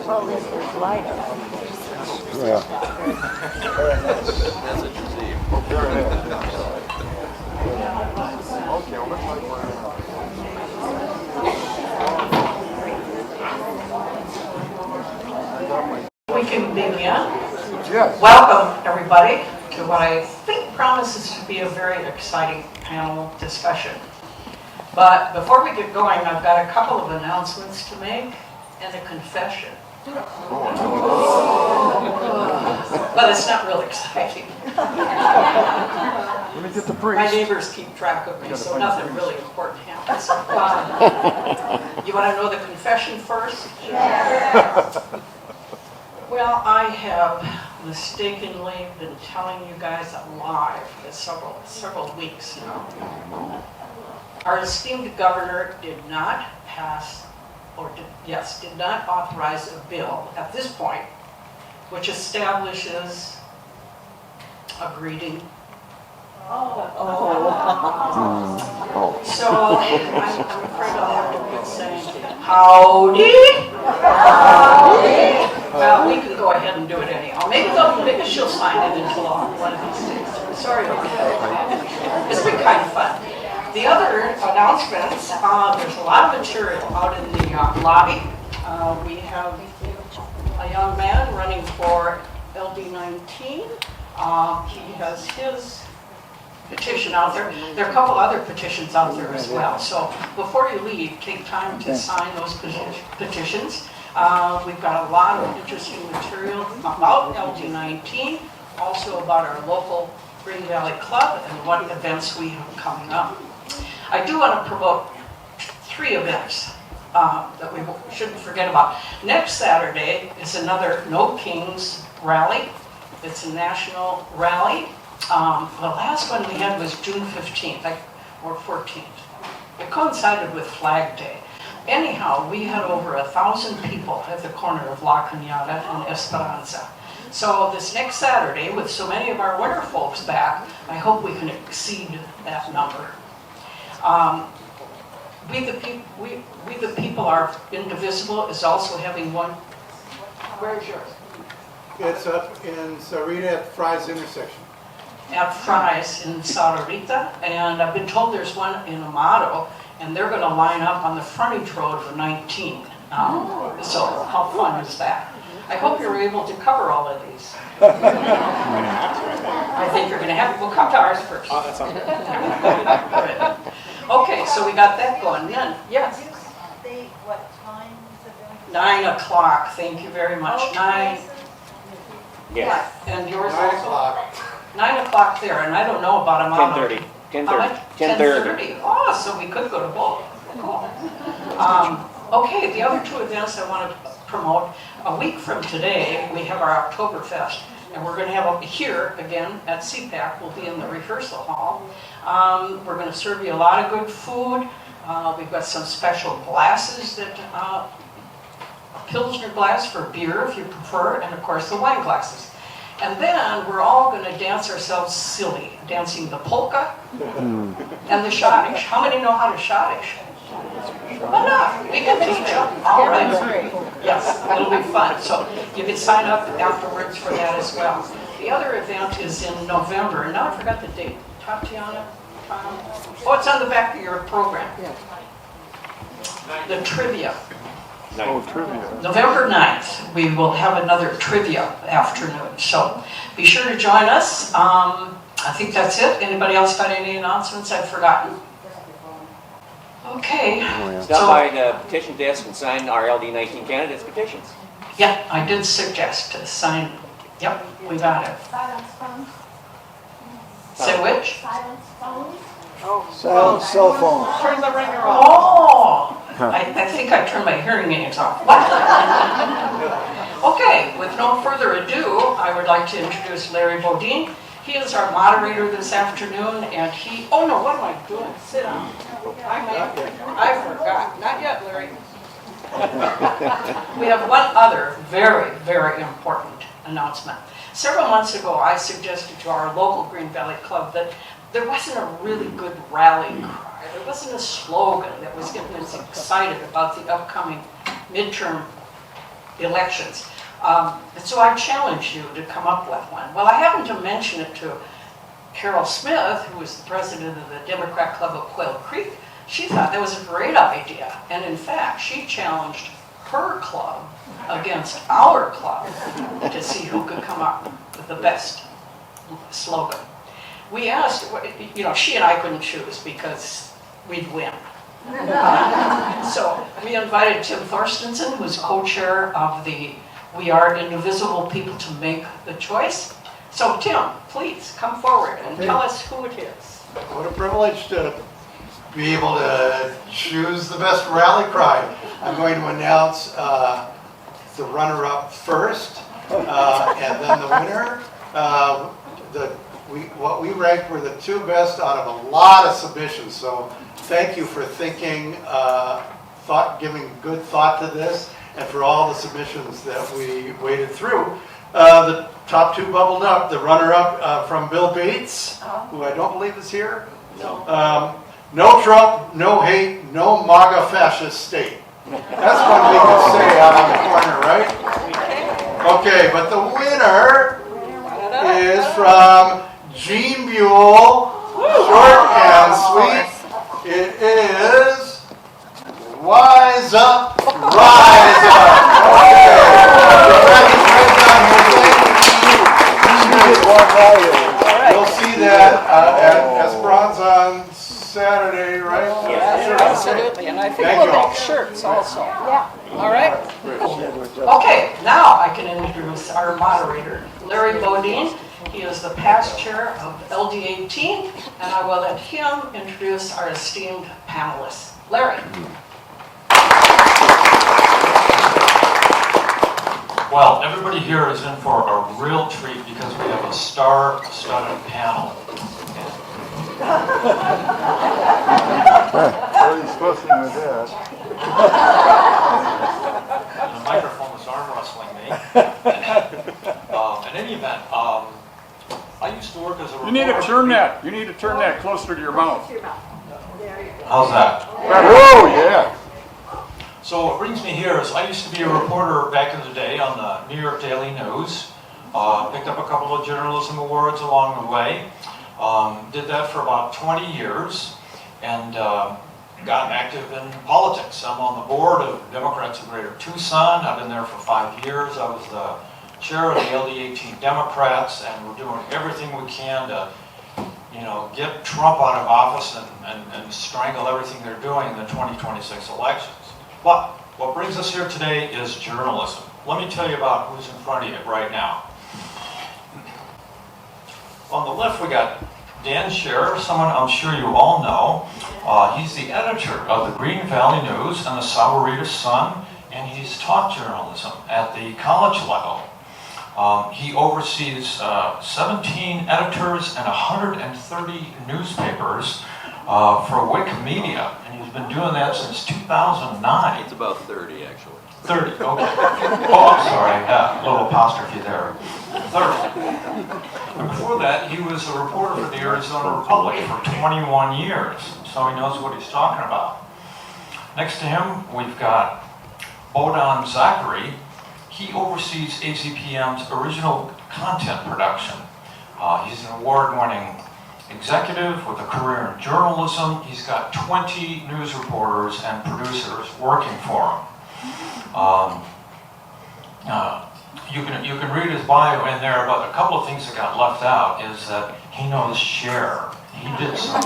Well, this is lighter. Yeah. We can begin. Yes. Welcome, everybody, to what I think promises to be a very exciting panel discussion. But before we get going, I've got a couple of announcements to make and a confession. But it's not real exciting. Let me get the My priest. neighbors keep track of me, so nothing really important happens. You want to know the confession first? Well, I have mistakenly been telling you guys a lie for several weeks now. Our esteemed governor did not pass, or did not authorize a bill at this point which establishes a greeting. So I'm afraid I'll have to be saying, howdy. Well, we can go ahead and do it anyhow. Maybe she'll sign it into law one of these days. Sorry about that. It's been kind of fun. The other announcements, there's a lot of material out in the lobby. We have a young man running for LD19. He has his petition out there. There are a couple other petitions out there as well. So before you leave, take time to sign those petitions. We've got a lot of interesting material about LD19, also about our local Green Valley Club and what events we have coming up. I do want to promote 3 events that we shouldn't forget about. Next Saturday is another No Kings rally. It's a national rally. The last one we had was June 15th or 14th. It coincided with Flag Day. Anyhow, we had over 1,000 people at the corner of La Cañada and Esperanza. So this next Saturday, with so many of our winter folks back, I hope we can exceed that number. We the People Are Indivisible is also having one. Where's yours? It's up in Sarita at Fry's intersection. At Fry's in Sarita, and I've been told there's one in Amado, and they're going to line up on the frontage road of 19. So how fun is that? I hope you're able to cover all of these. I think you're going to have to. We'll come to ours first. Oh, that sounds good. Okay, so we got that going. Then, yes. What time is it going to be? 9 o'clock. Thank you very much. 9. Yes. And yours 9 also? o'clock. 9 o'clock there, and I don't know about Amado. 10:30. How much? 10:30. Oh, so we could go to both. Cool. Okay, the other 2 events I want to promote. A week from today, we have our Oktoberfest, and we're going to have here again at CPAC. We'll be in the rehearsal hall. We're going to serve you a lot of good food. We've got some special glasses that a Pilsner glass for beer if you prefer, and of course the wine glasses. And then we're all going to dance ourselves silly, dancing the polka and the schottisch. How many know how to schottisch? Enough. We can teach them. All right. Yes, it'll be fun. So you can sign up afterwards for that as well. The other event is in November. And now I forgot the date. Tatiana? Oh, it's on the back of your program. The trivia. Oh, trivia. November 9th, we will have another trivia afternoon. So be sure to join us. I think that's it. Anybody else got any announcements I've forgotten? Okay. Stop by the petition desk and sign our LD19 candidates petitions. Yeah, I did suggest to sign. Yep, we got it. Silence phone. Say which? Silence phone. Cell phone. Turn the ringer off. Oh! I think I turned my hearing aids off. What? Okay, with no further ado, I would like to introduce Larry Bodine. He is our moderator this afternoon, and he, oh no, what am I doing? Sit down. I forgot. Not yet, Larry. We have one other very, very important announcement. Several months ago, I suggested to our local Green Valley Club that there wasn't a really good rally cry. There wasn't a slogan that was getting us excited about the upcoming midterm elections. So I challenge you to come up with one. Well, I happened to mention it to Carol Smith, who was the president of the Democrat Club of Quail Creek. She thought that was a great idea. And in fact, she challenged her club against our club to see who could come up with the best slogan. We asked, you know, she and I couldn't choose because we'd win. So we invited Tim Thorstensen, who's co-chair of the We Are Indivisible People, to make the choice. So Tim, please come forward and tell us who it is. What a privilege to be able to choose the best rally cry. I'm going to announce the runner-up first, and then the winner. What we ranked were the two best out of a lot of submissions. So thank you for thinking, giving good thought to this, and for all the submissions that we waded through. The top two bubbled up. The runner-up from Bill Bates, who I don't believe is here. No. No Trump, no hate, no MAGA fascist state. That's one we can say out on the corner, right? Okay, but the winner is from Gene Buell, short and sweet. It is Wise Up, Rise Up. You'll see that at Esperanza on Saturday, right? Yeah, absolutely. And I think Thank we'll you all. make shirts also. Yeah. All right. Okay, now I can introduce our moderator, Larry Bodine. He is the past chair of LD18, and I will let him introduce our esteemed panelists. Larry. Well, everybody here is in for a real treat because we have a star-studded panel. What are you supposed to do with that? The microphone was arm wrestling me. In any event, I used to work as a reporter. You need to turn that. You need to turn that closer to your mouth. How's that? Oh, yeah. So what brings me here is I used to be a reporter back in the day on the New York Daily News. Picked up a couple of journalism awards along the way. Did that for about 20 years and got active in politics. I'm on the board of Democrats of Greater Tucson. I've been there for 5 years. I was the chair of the LD18 Democrats, and we're doing everything we can to, you know, get Trump out of office and strangle everything they're doing in the 2026 elections. But what brings us here today is journalism. Let me tell you about who's in front of you right now. On the left, we got Dan Scherer, someone I'm sure you all know. He's the editor of the Green Valley News and the Sahuarita Sun, and he's taught journalism at the college level. He oversees 17 editors and 130 newspapers for Wikimedia, and he's been doing that since 2009. It's about 30, actually. 30, okay. Oh, I'm sorry, a little apostrophe there. 30. And before that, he was a reporter for the Arizona Republic for 21 years, so he knows what he's talking about. Next to him, we've got Bohdan Zachary. He oversees AZPM's original content production. He's an award-winning executive with a career in journalism. He's got 20 news reporters and producers working for him. You can read his bio in there, but a couple of things that got left out is that he knows Cher. He did some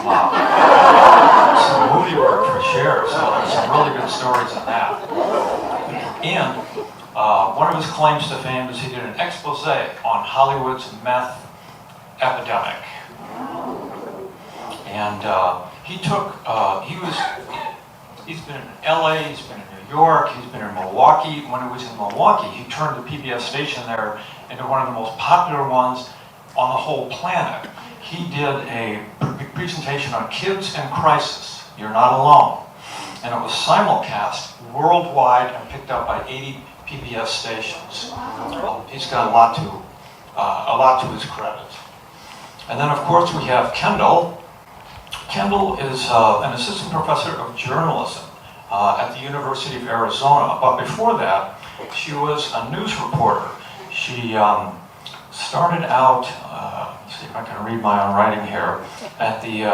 movie work for Cher, so there's some really good stories in that. And one of his claims to fame is he did an expose on Hollywood's meth epidemic. And he's been in LA, he's been in New York, he's been in Milwaukee. When he was in Milwaukee, he turned the PBS station there into one of the most popular ones on the whole planet. He did a presentation on kids in crisis, You're Not Alone. And it was simulcast worldwide and picked up by 80 PBS stations. He's got a lot to his credit. And then of course we have Kendall. Kendall is an assistant professor of journalism at the University of Arizona. But before that, She was a news reporter. She started out, let's see if I can read my own writing here, at the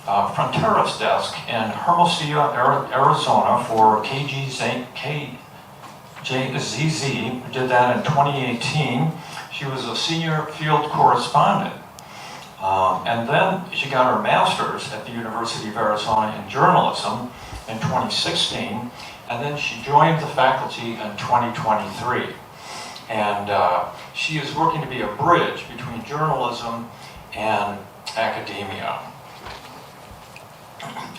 Fronteras desk in Hermosillo, Arizona for KJZZ. Did that in 2018. She was a senior field correspondent. And then she got her master's at the University of Arizona in journalism in 2016. And then she joined the faculty in 2023. And she is working to be a bridge between journalism and academia.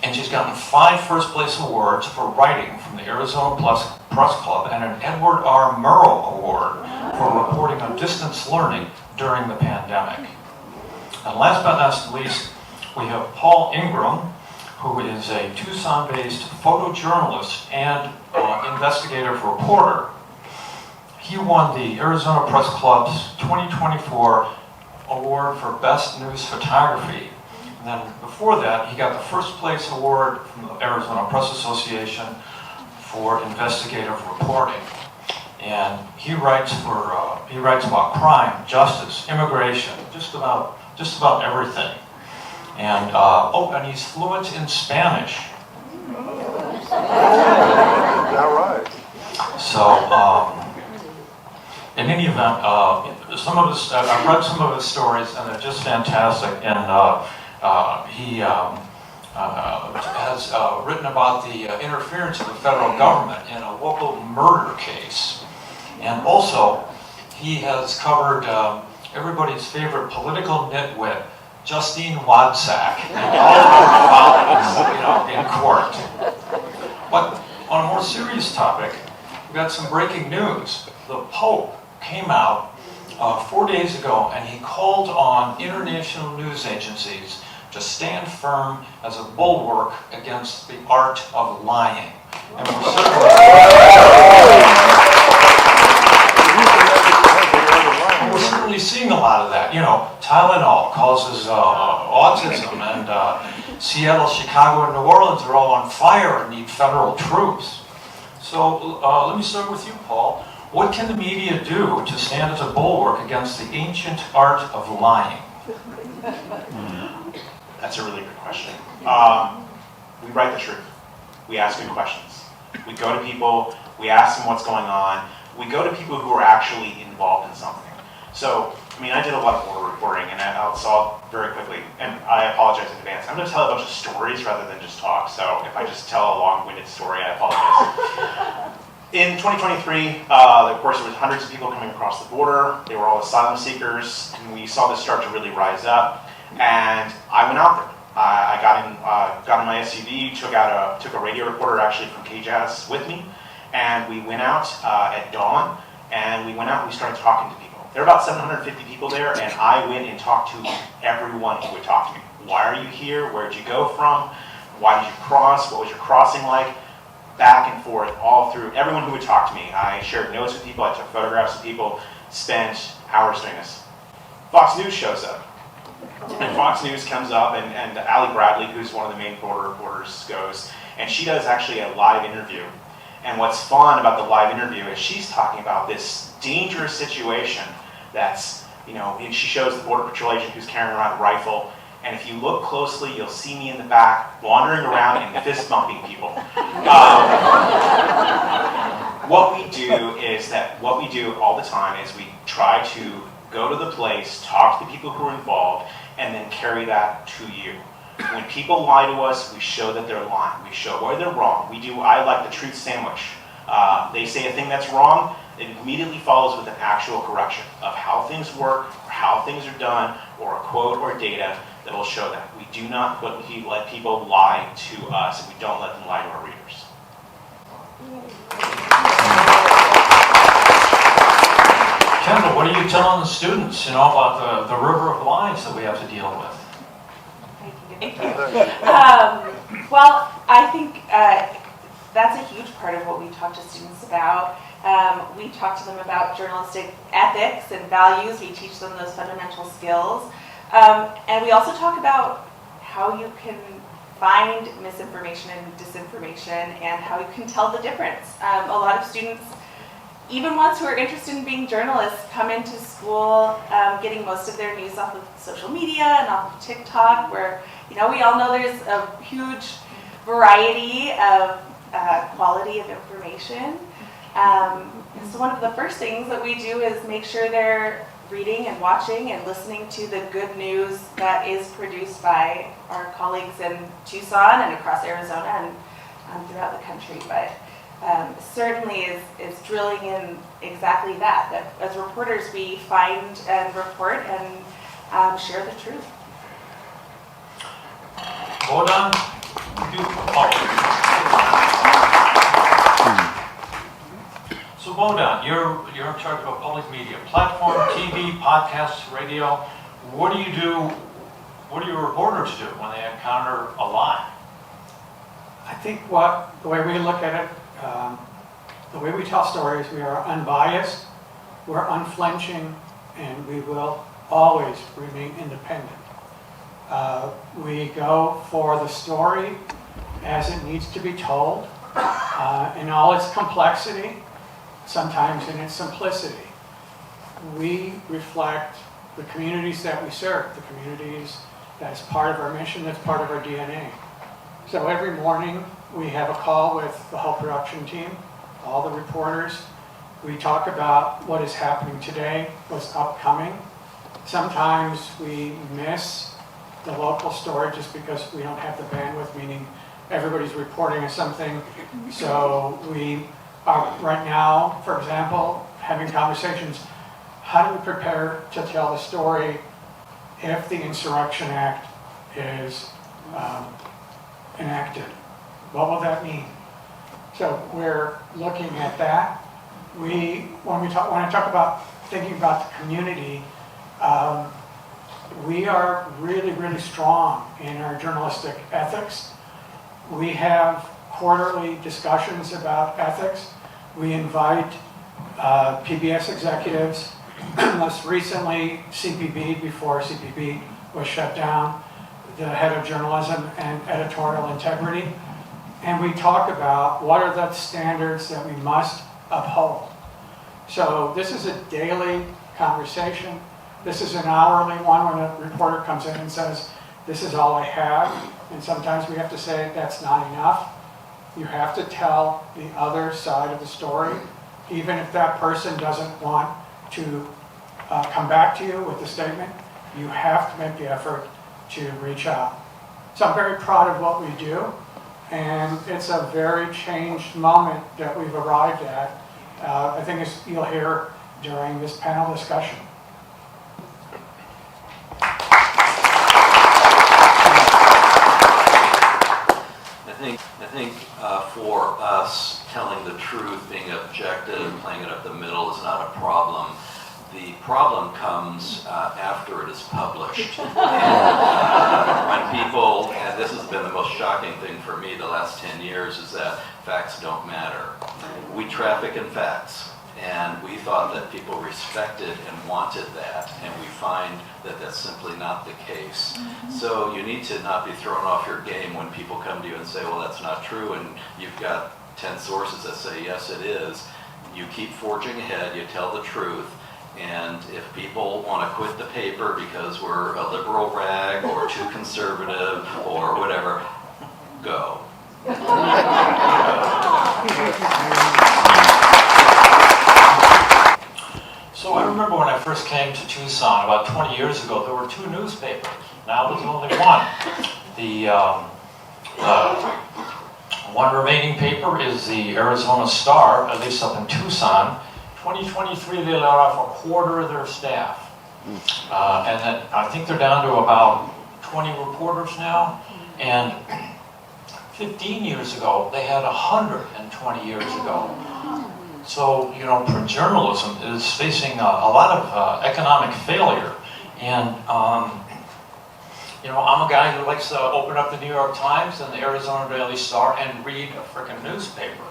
And she's gotten 5 first place awards for writing from the Arizona Press Club and an Edward R. Murrow Award for reporting on distance learning during the pandemic. And last but not least, we have Paul Ingram, who is a Tucson-based photojournalist and investigative reporter. He won the Arizona Press Club's 2024 Award for Best News Photography. And then before that, he got the first place award from the Arizona Press Association for investigative reporting. And he writes about crime, justice, immigration, just about everything. And and he's fluent in Spanish. Is that right? So, in any event, I've read some of his stories, and they're just fantastic. And he has written about the interference of the federal government in a local murder case. And also, he has covered everybody's favorite political nitwit, Justine Wadsack, and all of her filings, in court. But on a more serious topic, we've got some breaking news. The Pope came out 4 days ago, and he called on international news agencies to stand firm as a bulwark against the art of lying. And we're certainly seeing a lot of that. Tylenol causes autism, and Seattle, Chicago, and New Orleans are all on fire and need federal troops. So let me start with you, Paul. What can the media do to stand as a bulwark against the ancient art of lying? That's a really good question. We write the truth. We ask good questions. We go to people, we ask them what's going on. We go to people who are actually involved in something. So, I did a lot of border reporting, and I'll solve very quickly, and I apologize in advance. I'm going to tell a bunch of stories rather than just talk, so if I just tell a long-winded story, I apologize. In 2023, of course, there was hundreds of people coming across the border. They were all asylum seekers, and we saw this start to really rise up. And I went out there. I got in my SUV, took a radio reporter actually from KJAS with me, and we went out at dawn, and we started talking to people. There were about 750 people there, and I went and talked to everyone who would talk to me. Why are you here? Where'd you go from? Why did you cross? What was your crossing like? Back and forth, all through everyone who would talk to me. I shared notes with people, I took photographs of people, spent hours doing this. Fox News shows up. And Fox News comes up, and Allie Bradley, who's one of the main border reporters, goes, and she does actually a live interview. And what's fun about the live interview is she's talking about this dangerous situation that's, she shows the Border Patrol agent who's carrying around a rifle, and if you look closely, you'll see me in the back, wandering around and fist-bumping people. What we do all the time is we try to go to the place, talk to the people who are involved, and then carry that to you. When people lie to us, we show that they're lying. We show where they're wrong. I like the truth sandwich. They say a thing that's wrong, it immediately follows with an actual correction of how things work, or how things are done, or a quote or data that will show that. We do not let people lie to us, and we don't let them lie to our readers. Kendall, what are you telling the students, about the river of lies that we have to deal with? Thank you. Well, I think that's a huge part of what we talk to students about. We talk to them about journalistic ethics and values. We teach them those fundamental skills. And we also talk about how you can find misinformation and disinformation and how you can tell the difference. A lot of students even ones who are interested in being journalists come into school getting most of their news off of social media and off of TikTok, where, we all know there's a huge variety of quality of information. So one of the first things that we do is make sure they're reading and watching and listening to the good news that is produced by our colleagues in Tucson and across Arizona and throughout the country. But certainly is drilling in exactly that as reporters we find and report and share the truth. Bohdan, So Bohdan, you're in charge of a public media platform, TV, podcasts, radio. What do your reporters do when they encounter a lie? I think the way we look at it, the way we tell stories, we are unbiased, we're unflinching, and we will always remain independent. We go for the story as it needs to be told, in all its complexity, sometimes in its simplicity. We reflect the communities that we serve, the communities that's part of our mission, that's part of our DNA. So every morning we have a call with the whole production team, all the reporters. We talk about what is happening today, what's upcoming. Sometimes we miss the local story just because we don't have the bandwidth, meaning everybody's reporting on something. So we are right now, for example, having conversations, how do we prepare to tell the story if the Insurrection Act is enacted? What will that mean? So we're looking at that. When I talk about thinking about the community, we are really, really strong in our journalistic ethics. We have quarterly discussions about ethics. We invite PBS executives, most recently CPB, before CPB was shut down, the head of journalism and editorial integrity. And we talk about what are the standards that we must uphold. So this is a daily conversation. This is an hourly one when a reporter comes in and says, this is all I have. And sometimes we have to say that's not enough. You have to tell the other side of the story, even if that person doesn't want to come back to you with a statement. You have to make the effort to reach out. So I'm very proud of what we do, and it's a very changed moment that we've arrived at. I think as you'll hear during this panel discussion. I think for us, telling the truth, being objective, playing it up the middle is not a problem. The problem comes after it is published. And, when people, and this has been the most shocking thing for me the last 10 years, is that facts don't matter. We traffic in facts. And we thought that people respected and wanted that, and we find that that's simply not the case. So you need to not be thrown off your game when people come to you and say, well, that's not true, and you've got 10 sources that say, yes, it is. You keep forging ahead, you tell the truth, and if people want to quit the paper because we're a liberal rag or too conservative or whatever, go. So I remember when I first came to Tucson about 20 years ago, there were 2 newspapers. Now there's only one. The one remaining paper is the Arizona Star, at least up in Tucson. 2023, they let off a quarter of their staff. And then I think they're down to about 20 reporters now. And 15 years ago, they had 120 years ago. So, print journalism is facing a lot of economic failure. And, I'm a guy who likes to open up the New York Times and the Arizona Daily Star and read a frickin' newspaper.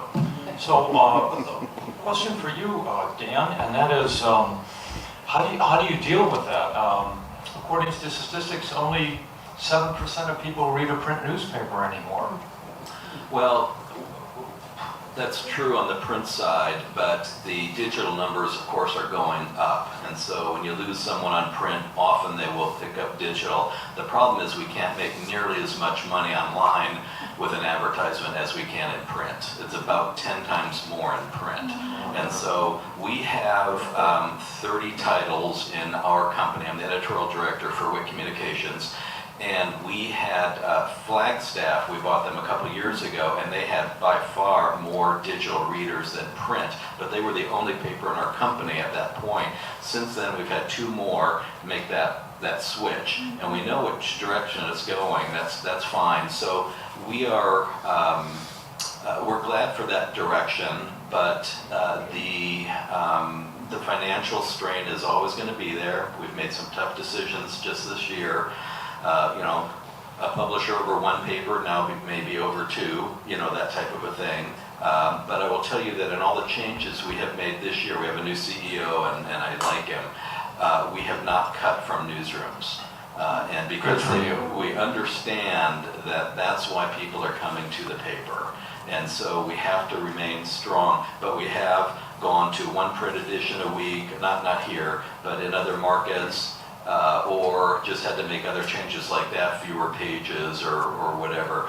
So, question for you, Dan, and that is, how do you deal with that? According to statistics, only 7% of people read a print newspaper anymore. Well, That's true on the print side, but the digital numbers, of course, are going up. And so when you lose someone on print, often they will pick up digital. The problem is we can't make nearly as much money online with an advertisement as we can in print. It's about 10 times more in print. And so we have 30 titles in our company. I'm the editorial director for WIC Communications. And we had Flagstaff, we bought them a couple of years ago, and they had by far more digital readers than print, but they were the only paper in our company at that point. Since then, we've had 2 more make that switch, and we know which direction it's going. That's fine. So we are we're glad for that direction, but the financial strain is always going to be there. We've made some tough decisions just this year. A publisher over 1 paper, now maybe over 2, that type of a thing. But I will tell you that in all the changes we have made this year, we have a new CEO and I like him, we have not cut from newsrooms. And because we understand that that's why people are coming to the paper. And so we have to remain strong, but we have gone to 1 print edition a week, not here, but in other markets, or just had to make other changes like that, fewer pages or whatever.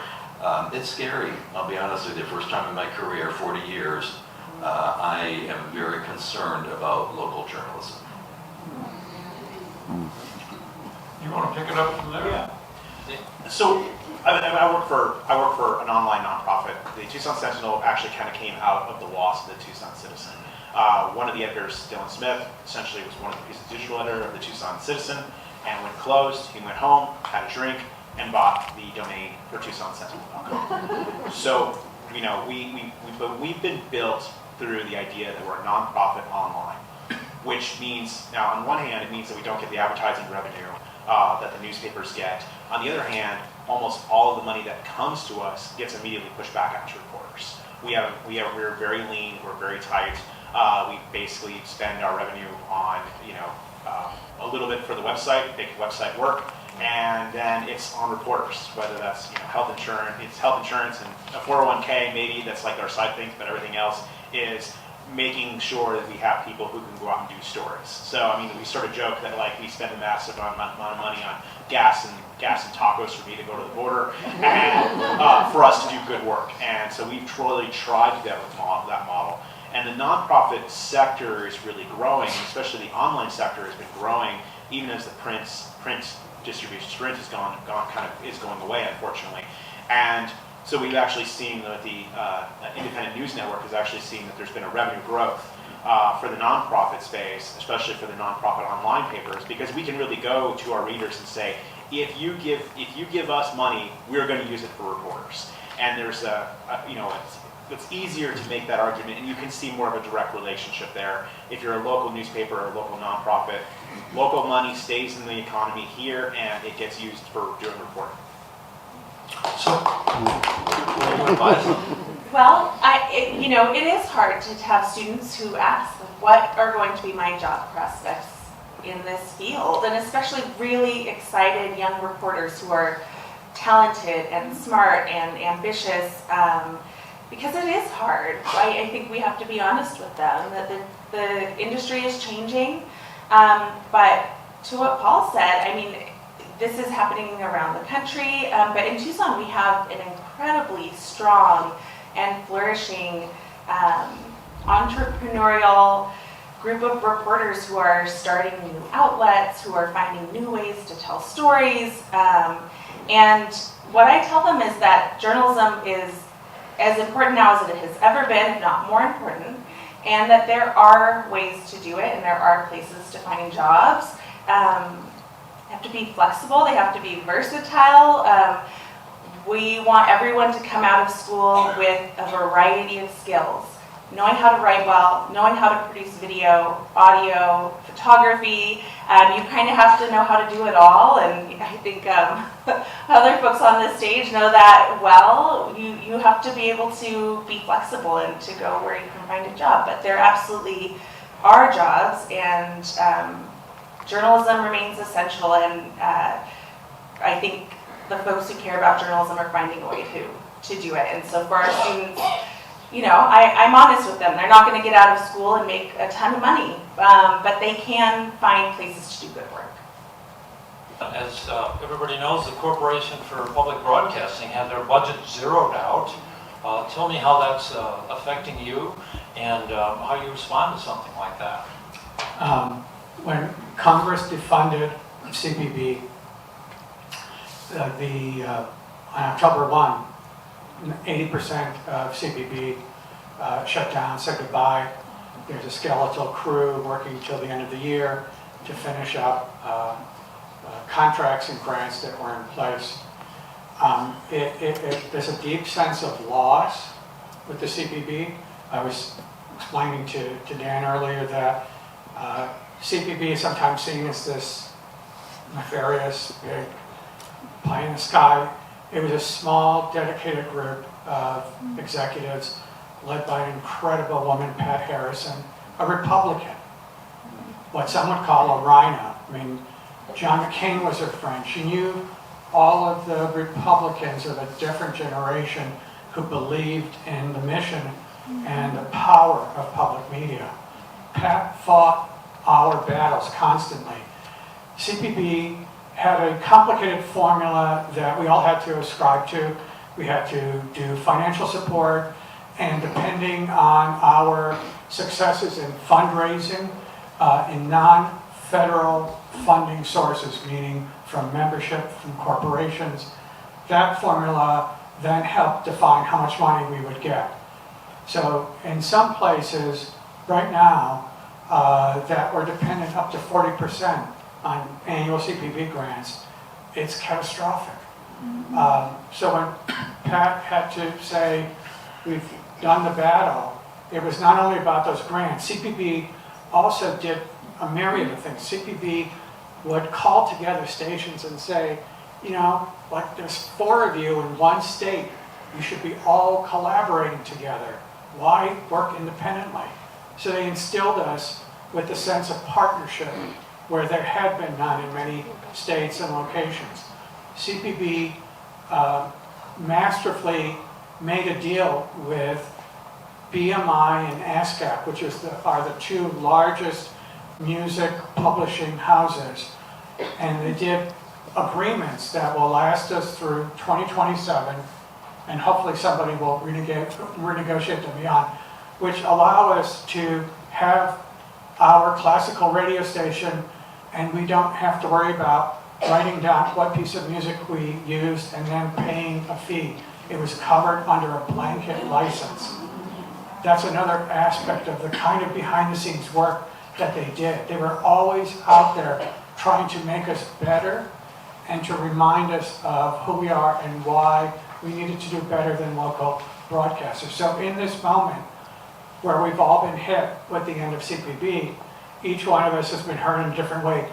It's scary, I'll be honest with you. First time in my career, 40 years, I am very concerned about local journalism. You want to pick it up from there? Yeah. So I work for an online nonprofit. The Tucson Sentinel actually kind of came out of the loss of the Tucson Citizen. One of the editors, Dylan Smith, essentially was one of the pieces of digital editor of the Tucson Citizen, and when it closed, he went home, had a drink, and bought the domain for TucsonSentinel.com. So, we've been built through the idea that we're a nonprofit online, which means, now on one hand, it means that we don't get the advertising revenue that the newspapers get. On the other hand, almost all of the money that comes to us gets immediately pushed back out to reporters. We're very lean, we're very tight. We basically spend our revenue on, a little bit for the website, make the website work, and then it's on reporters, whether that's health insurance and a 401k maybe, that's like our side things, but everything else is making sure that we have people who can go out and do stories. So, we sort of joke that we spend a massive amount of money on gas and tacos for me to go to the border, and for us to do good work. And so we've really tried to do that model. And the nonprofit sector is really growing, especially the online sector has been growing, even as the print distribution sprint is going away, unfortunately. And so we've actually seen that the Independent News Network has actually seen that there's been a revenue growth for the nonprofit space, especially for the nonprofit online papers, because we can really go to our readers and say, if you give us money, we're going to use it for reporters. And there's it's easier to make that argument, and you can see more of a direct relationship there. If you're a local newspaper or a local nonprofit, local money stays in the economy here, and it gets used for doing reporting. So, what do you advise them? Well, it is hard to have students who ask, what are going to be my job prospects in this field? And especially really excited young reporters who are talented and smart and ambitious, because it is hard. I think we have to be honest with them that the industry is changing. But to what Paul said, this is happening around the country, but in Tucson we have an incredibly strong and flourishing entrepreneurial group of reporters who are starting new outlets, who are finding new ways to tell stories. And what I tell them is that journalism is as important now as it has ever been, if not more important, and that there are ways to do it and there are places to find jobs. They have to be flexible, they have to be versatile. We want everyone to come out of school with a variety of skills. Knowing how to write well, knowing how to produce video, audio, photography. You kind of have to know how to do it all, and I think other folks on this stage know that well. You have to be able to be flexible and to go where you can find a job, but there absolutely are jobs, and journalism remains essential, and I think the folks who care about journalism are finding a way to do it. And so for our students, you know, I'm honest with them. They're not going to get out of school and make a ton of money, but they can find places to do good work. As everybody knows, the Corporation for Public Broadcasting had their budget zeroed out. Tell me how that's affecting you and how you respond to something like that. When Congress defunded CPB, on October 1, 80% of CPB shut down, said goodbye. There's a skeletal crew working till the end of the year to finish up contracts and grants that were in place. There's a deep sense of loss with the CPB. I was explaining to Dan earlier that CPB is sometimes seen as this nefarious, big pie in the sky. It was a small, dedicated group of executives led by an incredible woman, Pat Harrison, a Republican, what some would call a rhino. I mean, John McCain was her friend. She knew all of the Republicans of a different generation who believed in the mission and the power of public media. Pat fought our battles constantly. CPB had a complicated formula that we all had to ascribe to. We had to do financial support, and depending on our successes in fundraising, in non-federal funding sources, meaning from membership, from corporations, that formula then helped define how much money we would get. So in some places, right now, that we're dependent up to 40% on annual CPB grants, it's catastrophic. So when Pat had to say, we've done the battle, it was not only about those grants. CPB also did a myriad of things. CPB would call together stations and say, you know, like there's 4 of you in one state, you should be all collaborating together. Why work independently? So they instilled us with a sense of partnership where there had been none in many states and locations. CPB masterfully made a deal with BMI and ASCAP, which are the 2 largest music publishing houses, and they did agreements that will last us through 2027, and hopefully somebody will renegotiate them beyond, which allow us to have our classical radio station, and we don't have to worry about writing down what piece of music we used and then paying a fee. It was covered under a blanket license. That's another aspect of the kind of behind-the-scenes work that they did. They were always out there trying to make us better and to remind us of who we are and why we needed to do better than local broadcasters. So in this moment, where we've all been hit with the end of CPB, each one of us has been hurt in a different way.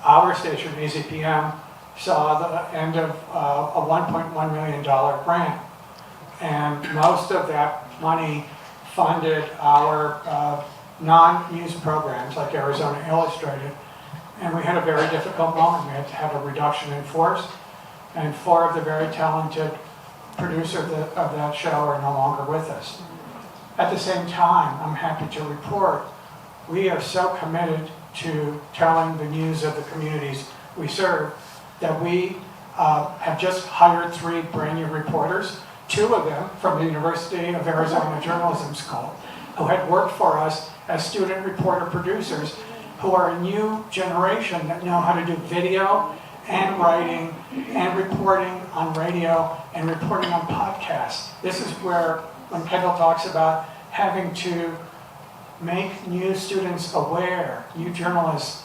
Our station, AZPM, saw the end of a $1.1 million grant. And most of that money funded our non-news programs like Arizona Illustrated. And we had a very difficult moment. We had to have a reduction in force. And 4 of the very talented producers of that show are no longer with us. At the same time, I'm happy to report we are so committed to telling the news of the communities we serve that we have just hired 3 brand new reporters, 2 of them from the University of Arizona Journalism School, who had worked for us as student reporter producers, who are a new generation that know how to do video and writing and reporting on radio and reporting on podcasts. This is where, when Kendall talks about having to make new students aware, new journalists,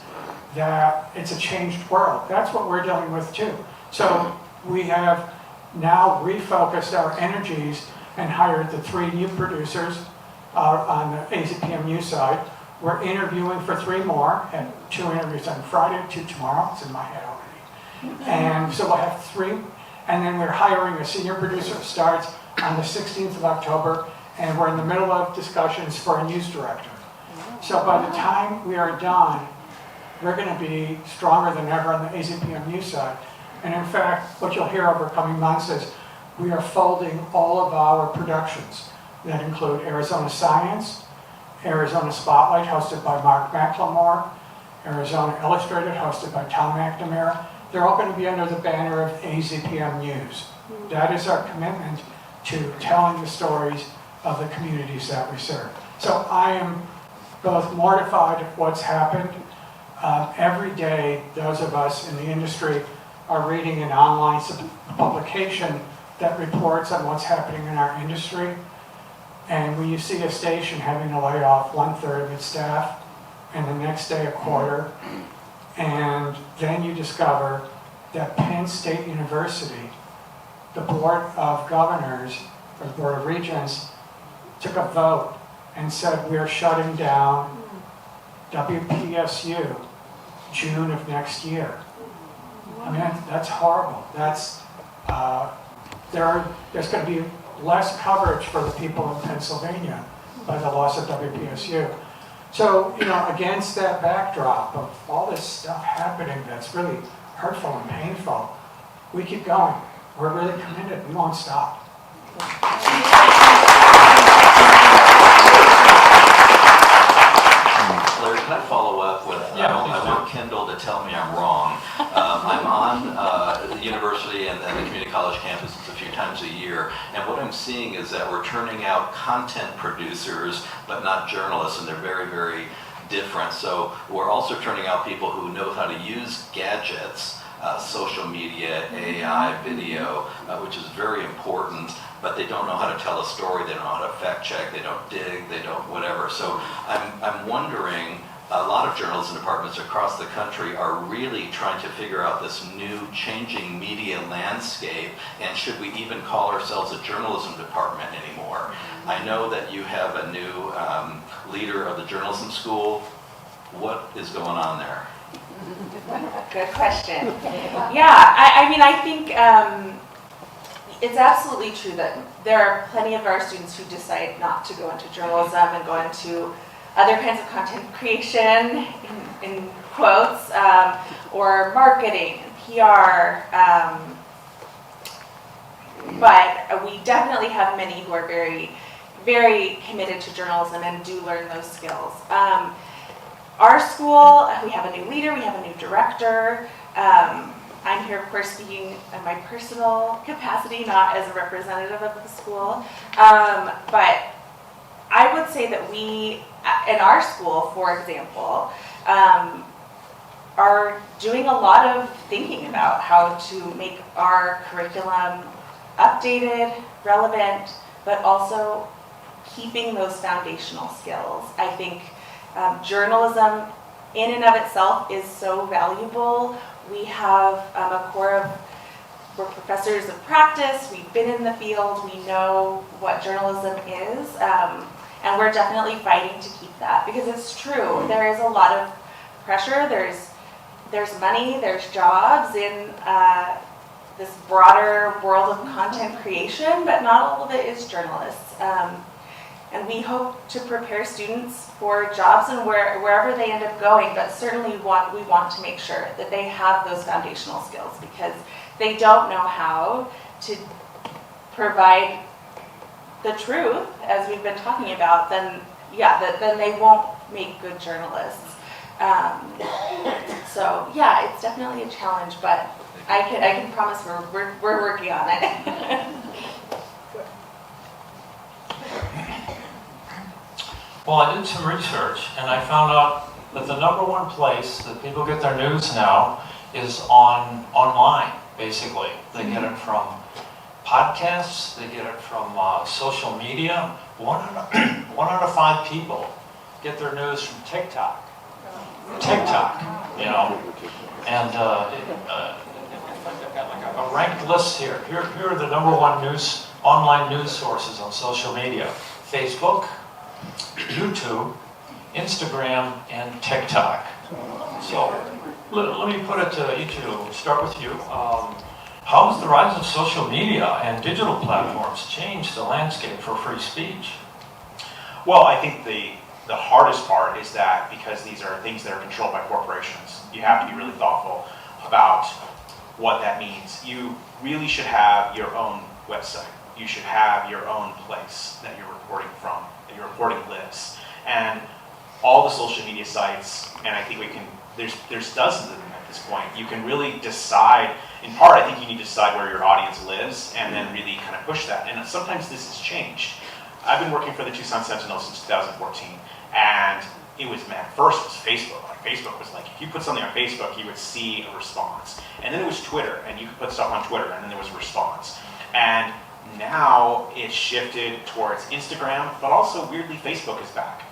that it's a changed world. That's what we're dealing with too. So we have now refocused our energies and hired the 3 new producers on the AZPM News side. We're interviewing for 3 more, and 2 interviews on Friday, 2 tomorrow. It's in my head already. And so we'll have 3, and then we're hiring a senior producer who starts on the 16th of October, and we're in the middle of discussions for a news director. So by the time we are done, we're going to be stronger than ever on the AZPM News side. And in fact, what you'll hear over coming months is we are folding all of our productions. that include Arizona Science, Arizona Spotlight, hosted by Mark McLemore, Arizona Illustrated, hosted by Tom McNamara. They're all going to be under the banner of AZPM News. That is our commitment to telling the stories of the communities that we serve. So I am both mortified at what's happened. Every day, those of us in the industry are reading an online publication that reports on what's happening in our industry. And when you see a station having to lay off 1/3 of its staff, and the next day a quarter, and then you discover that Penn State University, the Board of Governors, or the Board of Regents, took a vote and said we're shutting down WPSU June of next year. I mean, that's horrible. That's, there's going to be less coverage for the people in Pennsylvania by the loss of WPSU. So, against that backdrop of all this stuff happening that's really hurtful and painful, we keep going. We're really committed. We won't stop. Larry, can I follow up with, I want Kendall to tell me I'm wrong. I'm on the university and the community college campuses a few times a year, and what I'm seeing is that we're turning out content producers, but not journalists, and they're very, very different. So we're also turning out people who know how to use gadgets, social media, AI, video, which is very important, but they don't know how to tell a story, they don't know how to fact check, they don't dig, they don't whatever. So I'm wondering, a lot of journalism departments across the country are really trying to figure out this new changing media landscape, and should we even call ourselves a journalism department anymore? I know that you have a new leader of the journalism school. What is going on there? Good question. Yeah, I mean, I think it's absolutely true that there are plenty of our students who decide not to go into journalism and go into other kinds of content creation, in quotes, or marketing, PR. But we definitely have many who are very, very committed to journalism and do learn those skills. Our school, we have a new leader, we have a new director. I'm here, of course, speaking in my personal capacity, not as a representative of the school. But I would say that we, in our school, for example, are doing a lot of thinking about how to make our curriculum updated, relevant, but also keeping those foundational skills. I think journalism in and of itself is so valuable. We have a core of, we're professors of practice, we've been in the field, we know what journalism is, and we're definitely fighting to keep that, because it's true. There is a lot of pressure, there's money, there's jobs in this broader world of content creation, but not all of it is journalists. And we hope to prepare students for jobs and wherever they end up going, but certainly we want to make sure that they have those foundational skills, because they don't know how to provide the truth, as we've been talking about, then they won't make good journalists. So yeah, it's definitely a challenge, but I can promise we're working on it. Well, I did some research and I found out that the #1 place that people get their news now is online, basically. They get it from podcasts, they get it from social media. One out of 5 people get their news from TikTok. And I've got like a ranked list here. Here are the #1 online news sources on social media: Facebook, YouTube, Instagram, and TikTok. So let me put it to each of you. Start with you. How has the rise of social media and digital platforms changed the landscape for free speech? Well, I think the hardest part is that because these are things that are controlled by corporations, you have to be really thoughtful about what that means. You really should have your own website. you should have your own place that you're reporting from, that your reporting lives. And all the social media sites, and I think there's dozens of them at this point, you can really decide, in part, I think you need to decide where your audience lives and then really kind of push that. And sometimes this has changed. I've been working for the Tucson Sentinel since 2014, and it was, man, first it was Facebook. Like, Facebook was like, if you put something on Facebook, you would see a response. And then it was Twitter, and you could put stuff on Twitter, and then there was a response. And now it's shifted towards Instagram, but also weirdly Facebook is back.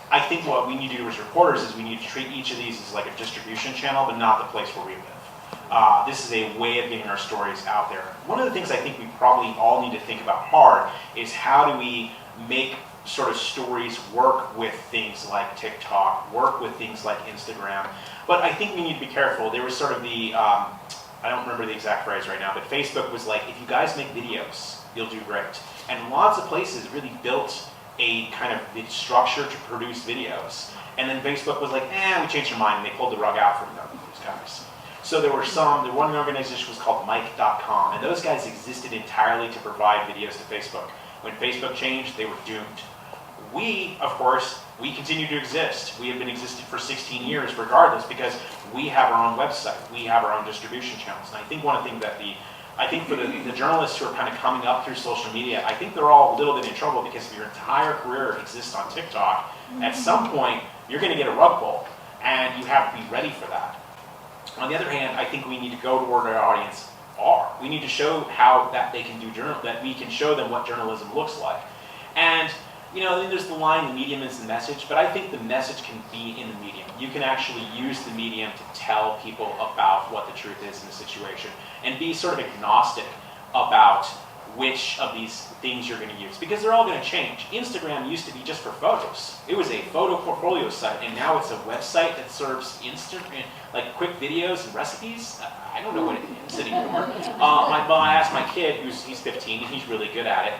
I think what we need to do as reporters is we need to treat each of these as like a distribution channel, but not the place where we live. This is a way of getting our stories out there. One of the things I think we probably all need to think about hard is how do we make sort of stories work with things like TikTok, work with things like Instagram. But I think we need to be careful. There was sort of the, I don't remember the exact phrase right now, but Facebook was like, if you guys make videos, you'll do great. And lots of places really built a kind of the structure to produce videos. And then Facebook was like, we changed our mind, and they pulled the rug out from those guys. So there were the one organization was called Mic.com, and those guys existed entirely to provide videos to Facebook. When Facebook changed, they were doomed. We, of course, we continue to exist. We have been existing for 16 years regardless, because we have our own website, we have our own distribution channels. And I think one of the things that I think for the journalists who are kind of coming up through social media, I think they're all a little bit in trouble, because if your entire career exists on TikTok, at some point you're going to get a rug pull, and you have to be ready for that. On the other hand, I think we need to go to where our audience are. We need to show how that they can do that we can show them what journalism looks like. And then there's the line, the medium is the message, but I think the message can be in the medium. You can actually use the medium to tell people about what the truth is in the situation, and be sort of agnostic about which of these things you're going to use, because they're all going to change. Instagram used to be just for photos. It was a photo portfolio site, and now it's a website that serves instant, like quick videos and recipes. I don't know what it is anymore. I asked my kid, he's 15, and he's really good at it.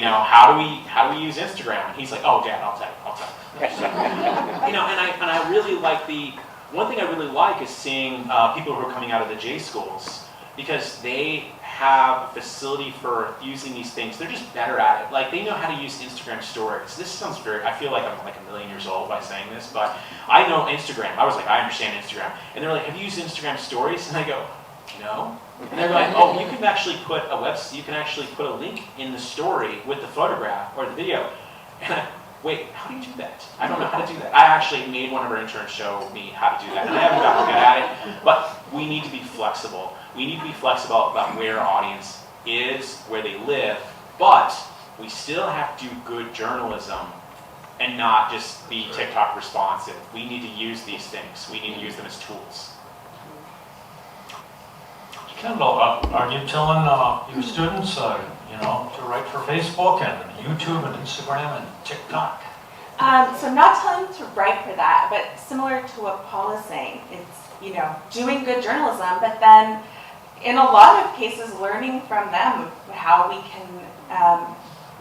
How do we use Instagram? And he's like, oh, Dad, I'll tell you. And I really like one thing I really like is seeing people who are coming out of the J schools, because they have a facility for using these things. They're just better at it. Like, they know how to use Instagram stories. This sounds I feel like I'm like a million years old by saying this, but I know Instagram. I was like, I understand Instagram. And they're like, have you used Instagram stories? And I go, no. And they're like, oh, you can actually put a link in the story with the photograph or the video. And wait, how do you do that? I don't know how to do that. I actually made one of our interns show me how to do that, and I haven't gotten good at it, but we need to be flexible. We need to be flexible about where our audience is, where they live, but we still have to do good journalism and not just be TikTok responsive. We need to use these things. We need to use them as tools. Kendall, are you telling your students, to write for Facebook and YouTube and Instagram and TikTok? So I'm not telling them to write for that, but similar to what Paul is saying, it's, doing good journalism, but then in a lot of cases, learning from them how we can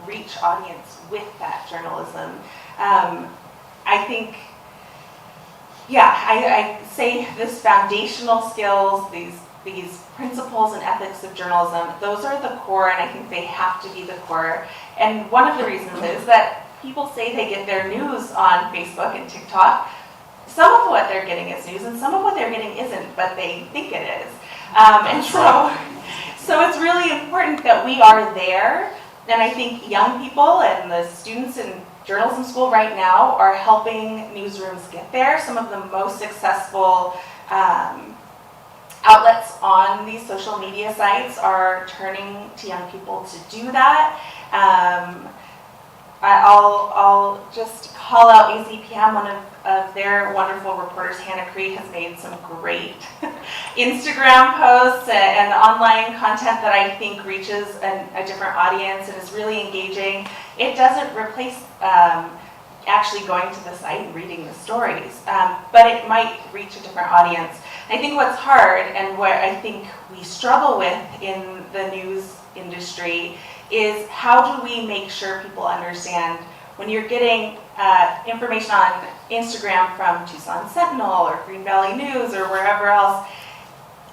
reach audience with that journalism. I think, I say this foundational skills, these principles and ethics of journalism, those are the core, and I think they have to be the core. And one of the reasons is that people say they get their news on Facebook and TikTok. Some of what they're getting is news, and some of what they're getting isn't, but they think it is. So it's really important that we are there. And I think young people and the students in journalism school right now are helping newsrooms get there. Some of the most successful outlets on these social media sites are turning to young people to do that. I'll just call out AZPM, one of their wonderful reporters, Hannah Cree, has made some great Instagram posts and online content that I think reaches a different audience and is really engaging. It doesn't replace actually going to the site and reading the stories, but it might reach a different audience. I think what's hard and what I think we struggle with in the news industry is how do we make sure people understand when you're getting information on Instagram from Tucson Sentinel or Green Valley News or wherever else,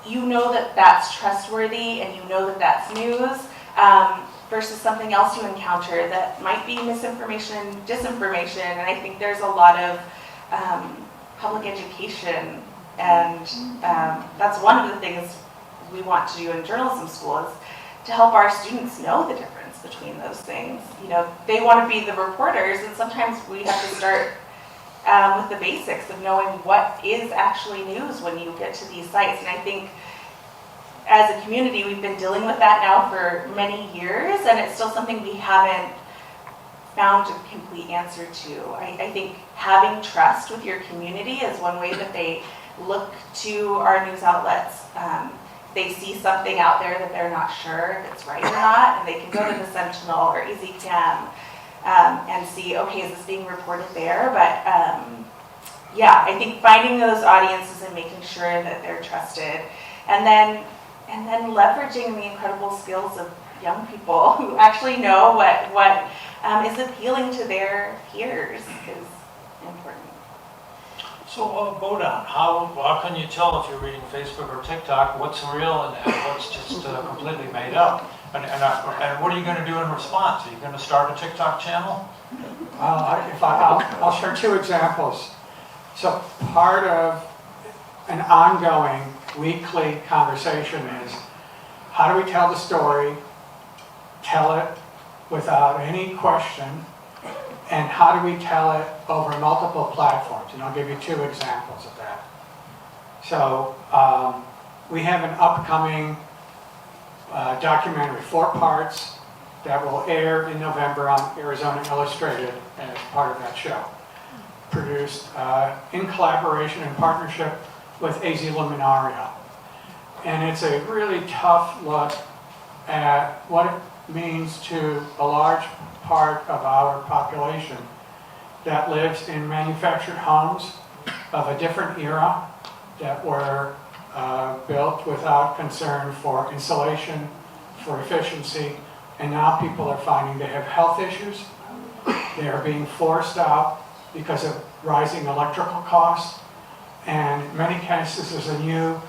you know that that's trustworthy and you know that that's news, versus something else you encounter that might be misinformation, disinformation, and I think there's a lot of public education, and that's one of the things we want to do in journalism school is to help our students know the difference between those things. You know, they want to be the reporters, and sometimes we have to start with the basics of knowing what is actually news when you get to these sites. And I think as a community, we've been dealing with that now for many years, and it's still something we haven't found a complete answer to. I think having trust with your community is one way that they look to our news outlets. They see something out there that they're not sure if it's right or not, and they can go to the Sentinel or AZPM and see, okay, is this being reported there? But yeah, I think finding those audiences and making sure that they're trusted, and then leveraging the incredible skills of young people who actually know what is appealing to their peers is important. So, Bodan, how can you tell if you're reading Facebook or TikTok what's real and what's just completely made up? And what are you going to do in response? Are you going to start a TikTok channel? I'll share two examples. So part of an ongoing weekly conversation is how do we tell the story, tell it without any question, and how do we tell it over multiple platforms? And I'll give you two examples of that. So we have an upcoming documentary, 4 parts, that will air in November on Arizona Illustrated as part of that show. Produced in collaboration and partnership with AZ Luminaria. And it's a really tough look at what it means to a large part of our population that lives in manufactured homes of a different era that were built without concern for insulation, for efficiency, and now people are finding they have health issues. They are being forced out because of rising electrical costs, and in many cases there's a new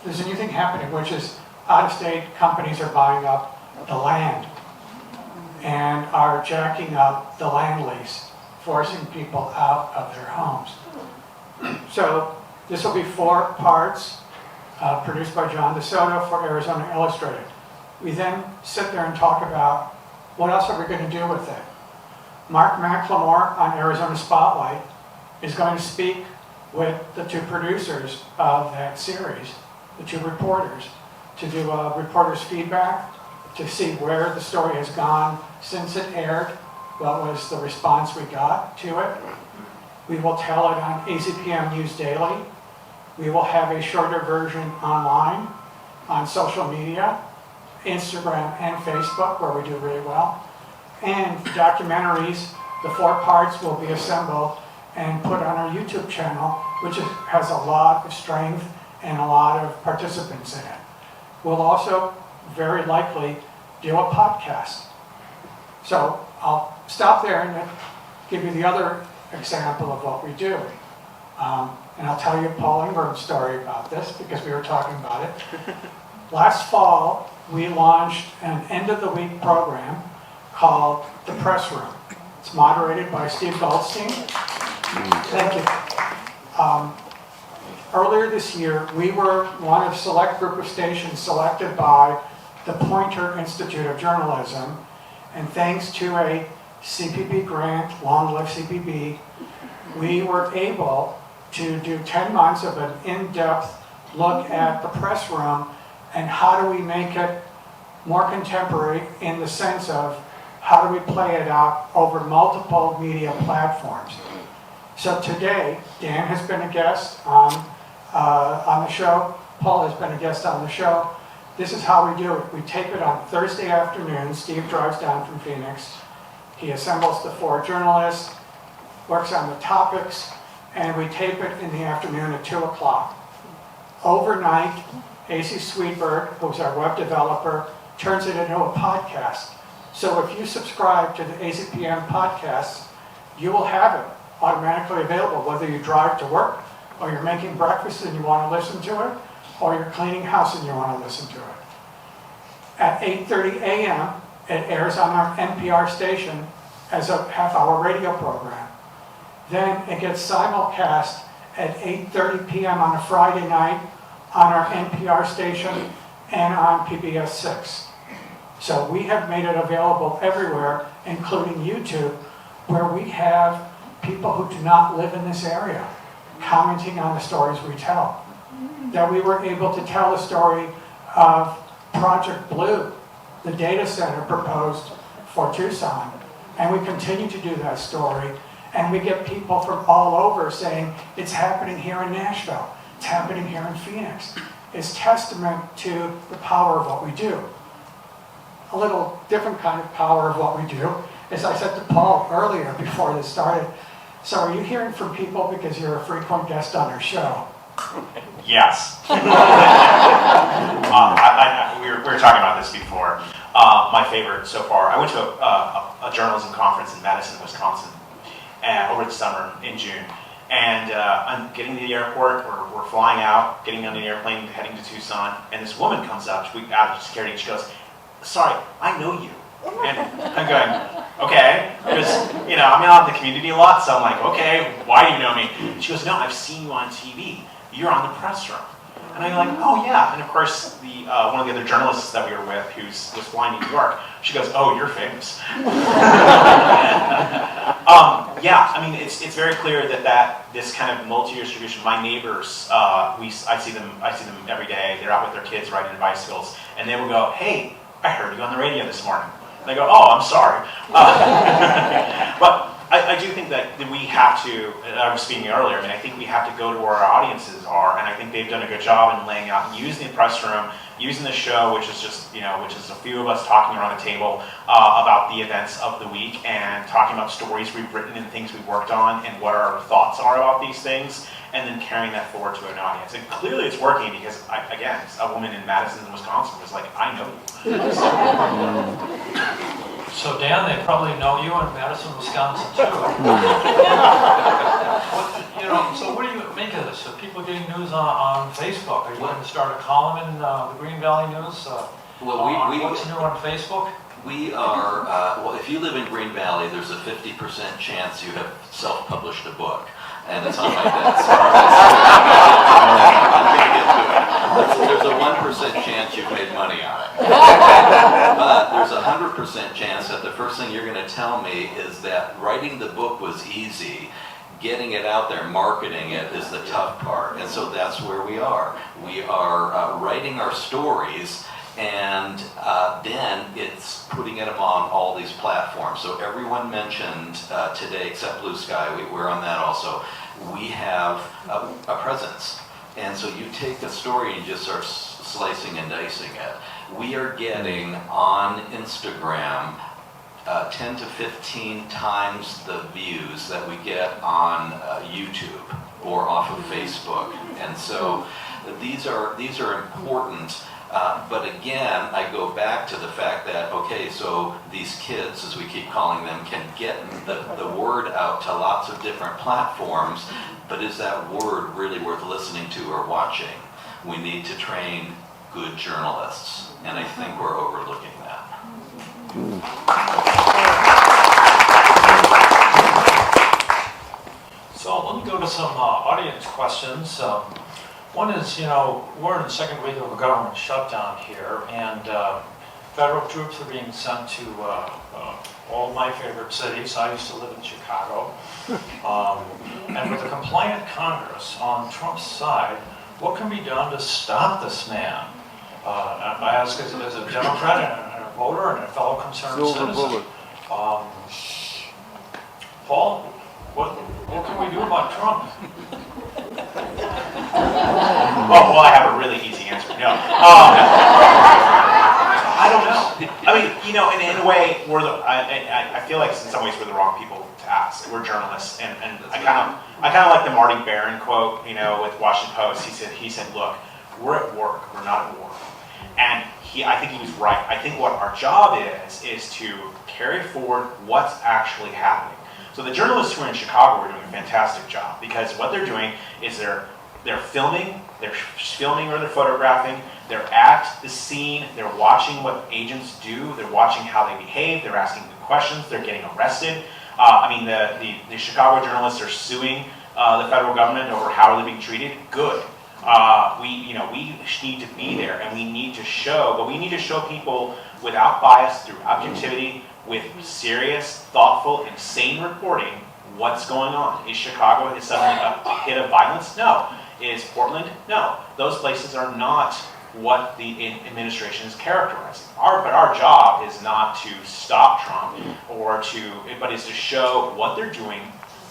thing happening, which is out-of-state companies are buying up the land and are jacking up the land lease, forcing people out of their homes. So this will be 4 parts, produced by John DeSoto for Arizona Illustrated. We then sit there and talk about what else are we going to do with it. Mark McLemore on Arizona Spotlight is going to speak with the 2 producers of that series, the 2 reporters, to do a reporter's feedback, to see where the story has gone since it aired, what was the response we got to it. We will tell it on AZPM News Daily. We will have a shorter version online, on social media, Instagram and Facebook, where we do really well. And documentaries, the 4 parts will be assembled and put on our YouTube channel, which has a lot of strength and a lot of participants in it. We'll also very likely do a podcast. So I'll stop there and then give you the other example of what we do. And I'll tell you Paul Ingram's story about this because we were talking about it. Last fall, we launched an end-of-the-week program called The Press Room. It's moderated by Steve Goldstein. Thank you. Earlier this year, we were one of select group of stations selected by the Poynter Institute of Journalism, and thanks to a CPB grant, long live CPB, we were able to do 10 months of an in-depth look at the press room and how do we make it more contemporary in the sense of how do we play it out over multiple media platforms. So today, Dan has been a guest on the show. Paul has been a guest on the show. This is how we do it. We tape it on Thursday afternoon. Steve drives down from Phoenix. He assembles the 4 journalists, works on the topics, and we tape it in the afternoon at 2 o'clock. Overnight, AC Sweetberg, who's our web developer, turns it into a podcast. So if you subscribe to the AZPM podcasts, you will have it automatically available, whether you drive to work, or you're making breakfast and you want to listen to it, or you're cleaning house and you want to listen to it. At 8:30 a.m., it airs on our NPR station as a half-hour radio program. Then it gets simulcast at 8:30 p.m. on a Friday night on our NPR station and on PBS 6. So we have made it available everywhere, including YouTube, where we have people who do not live in this area commenting on the stories we tell. That we were able to tell the story of Project Blue, the data center proposed for Tucson, and we continue to do that story, and we get people from all over saying, it's happening here in Nashville, it's happening here in Phoenix. It's testament to the power of what we do. A little different kind of power of what we do, as I said to Paul earlier before this started, so are you hearing from people because you're a frequent guest on our show? Yes. We were talking about this before. My favorite so far, I went to a journalism conference in Madison, Wisconsin, over the summer in June. And I'm getting to the airport, we're flying out, getting on the airplane, heading to Tucson, and this woman comes up, out of security, and she goes, sorry, I know you. And I'm going, okay, because, I'm out in the community a lot, so I'm like, okay, why do you know me? She goes, no, I've seen you on TV. You're on the press room. And I'm like, oh yeah. And of course, one of the other journalists that we were with, who was flying to New York, she goes, oh, you're famous. Yeah, I mean, it's very clear that this kind of multi-year distribution. My neighbors, I see them every day. They're out with their kids riding their bicycles, and they will go, hey, I heard you on the radio this morning. And I go, oh, I'm sorry. But I do think that we have to, I was speaking earlier, I mean, I think we have to go to where our audiences are, and I think they've done a good job in laying out and using the press room, using the show, which is just, which is a few of us talking around a table about the events of the week and talking about stories we've written and things we've worked on and what our thoughts are about these things, and then carrying that forward to an audience. And clearly it's working because, again, a woman in Madison, Wisconsin was like, I know you. So Dan, they probably know you in Madison, Wisconsin too. So what do you make of this? Are people getting news on Facebook? Are you going to start a column in the Green Valley News? What's new on Facebook? We are, if you live in Green Valley, there's a 50% chance you have self-published a book. And it's on my desk. There's a 1% chance you've made money on it. But there's a 100% chance that the first thing you're going to tell me is that writing the book was easy. Getting it out there, marketing it is the tough part. And so that's where we are. We are writing our stories, and then it's putting them on all these platforms. So everyone mentioned today, except Blue Sky, we're on that also. We have a presence. And so you take a story and just start slicing and dicing it. We are getting on Instagram 10 to 15 times the views that we get on YouTube or off of Facebook. And so these are important. But again, I go back to the fact that, okay, so these kids, as we keep calling them, can get the word out to lots of different platforms, but is that word really worth listening to or watching? We need to train good journalists, and I think we're overlooking that. So let me go to some audience questions. One is, we're in the second week of a government shutdown here, and federal troops are being sent to all my favorite cities. I used to live in Chicago. And with a compliant Congress on Trump's side, what can be done to stop this man? I ask as a Democrat and a voter and a fellow concerned citizen. Paul, what can we do about Trump? Oh, well, I have a really easy answer. No. I don't know. I mean, in a way, I feel like in some ways we're the wrong people to ask. We're journalists, and I kind of like the Marty Baron quote, with Washington Post. He said, look, we're at work, we're not at war. And I think he was right. I think what our job is to carry forward what's actually happening. So the journalists who are in Chicago are doing a fantastic job, because what they're doing is they're filming they're filming or they're photographing, they're at the scene, they're watching what agents do, they're watching how they behave, they're asking good questions, they're getting arrested. The Chicago journalists are suing the federal government over how are they being treated. Good. We need to be there, and we need to show, but we need to show people without bias, through objectivity, with serious, thoughtful, and sane reporting what's going on. Is Chicago suddenly a hit of violence? No. Is Portland? No. Those places are not what the administration is characterizing. But our job is not to stop Trump, but is to show what they're doing,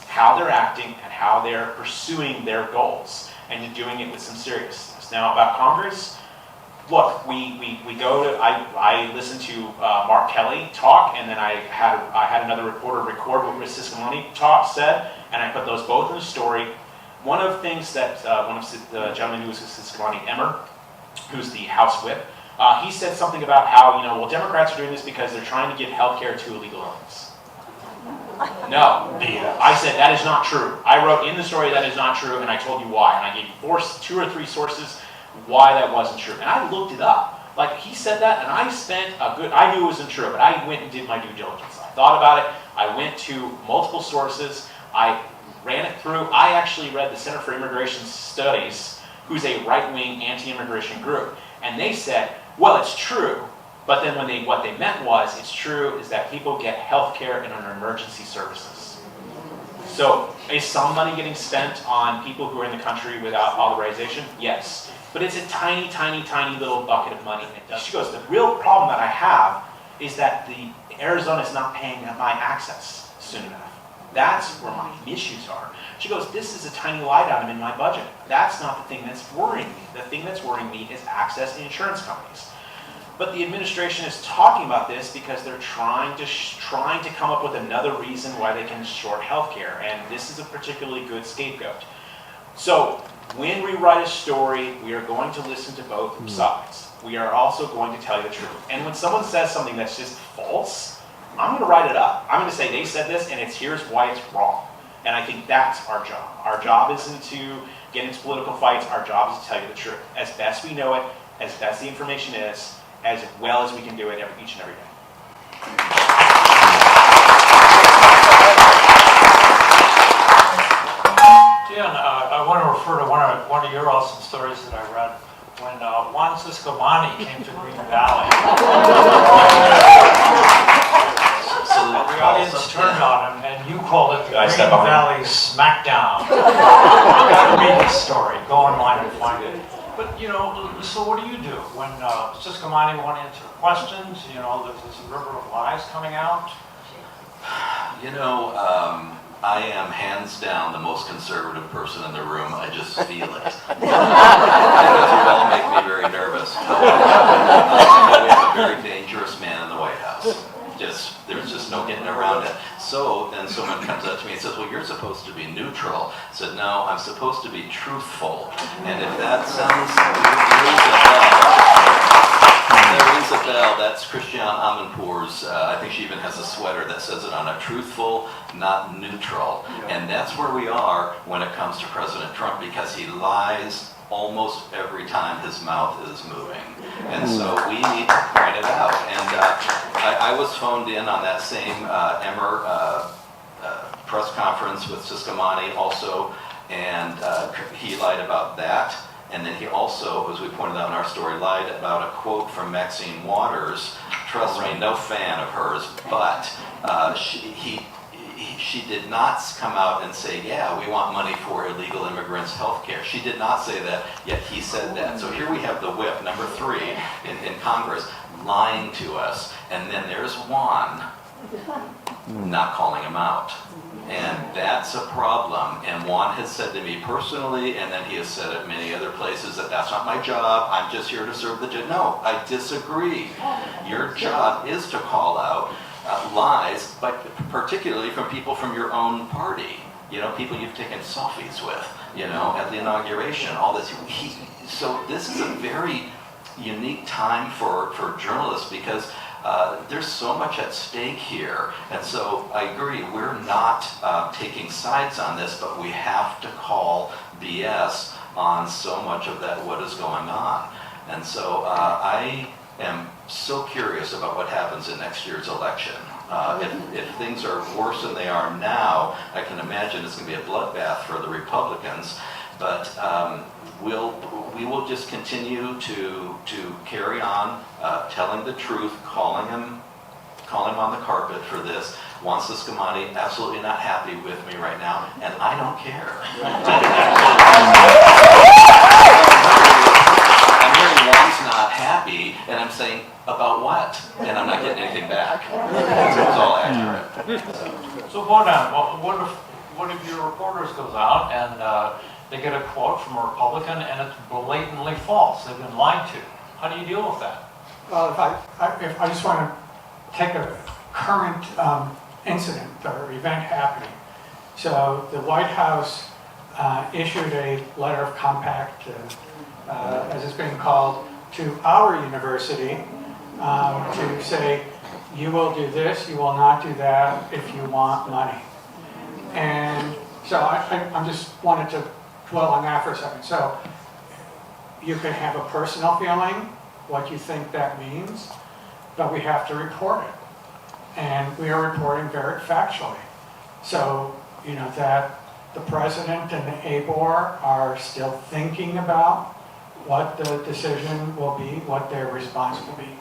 how they're acting, and how they're pursuing their goals, and to doing it with some seriousness. Now about Congress, look, we go to, I listened to Mark Kelly talk, and then I had another reporter record what Rich Siscomani said, and I put those both in the story. One of the things that one of the gentlemen who was with Siscomani, Emmer, who's the House Whip, he said something about how, Democrats are doing this because they're trying to give health care to illegal aliens. No, I said that is not true. I wrote in the story that is not true, and I told you why, and I gave you 2 or 3 sources why that wasn't true. And I looked it up. Like, he said that, and I knew it wasn't true, but I went and did my due diligence. I thought about it. I went to multiple sources. I ran it through. I actually read the Center for Immigration Studies, who's a right-wing anti-immigration group. And they said, well, it's true. But then what they meant was, it's true, is that people get health care and under emergency services. So is some money getting spent on people who are in the country without authorization? Yes. But it's a tiny, tiny, tiny little bucket of money. She goes, the real problem that I have is that Arizona is not paying my access soon enough. That's where my issues are. She goes, this is a tiny line item in my budget. That's not the thing that's worrying me. The thing that's worrying me is access to insurance companies. But the administration is talking about this because they're trying to come up with another reason why they can short health care, and this is a particularly good scapegoat. So when we write a story, we are going to listen to both sides. We are also going to tell you the truth. And when someone says something that's just false, I'm going to write it up. I'm going to say they said this, and here's why it's wrong. And I think that's our job. Our job isn't to get into political fights. Our job is to tell you the truth as best we know it, as best the information is, as well as we can do it each and every day. Dan, I want to refer to one of your awesome stories that I read when Juan Siscomani came to Green Valley. The audience turned on him, and you called it the Green Valley Smackdown. You got to read this story. Go online and find it. But, so what do you do when Siscomani won't answer questions? There's this river of lies coming out. I am hands down the most conservative person in the room. I just feel it. It all make me very nervous. We have a very dangerous man in the White House. There's just no getting around it. So then someone comes up to me and says, well, you're supposed to be neutral. I said, no, I'm supposed to be truthful. And if that sounds, there rings a bell. That's Christiane Amanpour's, I think she even has a sweater that says it on it, truthful, not neutral. And that's where we are when it comes to President Trump, because he lies almost every time his mouth is moving. And so we need to point it out. And I was phoned in on that same Emmer press conference with Siscomani also, and he lied about that. And then he also, as we pointed out in our story, lied about a quote from Maxine Waters. Trust me, no fan of hers, but she did not come out and say, yeah, we want money for illegal immigrants' health care. She did not say that, yet he said that. So here we have the whip, number 3, in Congress, lying to us. And then there's Juan not calling him out. And that's a problem. And Juan has said to me personally, and then he has said at many other places, that that's not my job. I'm just here to serve the judge. No, I disagree. Your job is to call out lies, but particularly from people from your own party. People you've taken selfies with, at the inauguration, all this. So this is a very unique time for journalists, because there's so much at stake here. And so I agree, we're not taking sides on this, but we have to call BS on so much of that, what is going on. And so I am so curious about what happens in next year's election. If things are worse than they are now, I can imagine it's going to be a bloodbath for the Republicans. But we will just continue to carry on telling the truth, calling him on the carpet for this. Juan Ciscomani, absolutely not happy with me right now, and I don't care. I'm hearing Juan's not happy, and I'm saying, about what? And I'm not getting anything back. It's all accurate. So Bonan, one of your reporters goes out and they get a quote from a Republican and it's blatantly false. They've been lied to. How do you deal with that? Well, if I just want to take a current incident or event happening. So the White House issued a letter of compact, as it's being called, to our university to say, you will do this, you will not do that if you want money. And so I just wanted to dwell on that for a second. So you can have a personal feeling, what you think that means, but we have to report it. And we are reporting very factually. So, you know, that the president and the ABOR are still thinking about what the decision will be, what their response will be,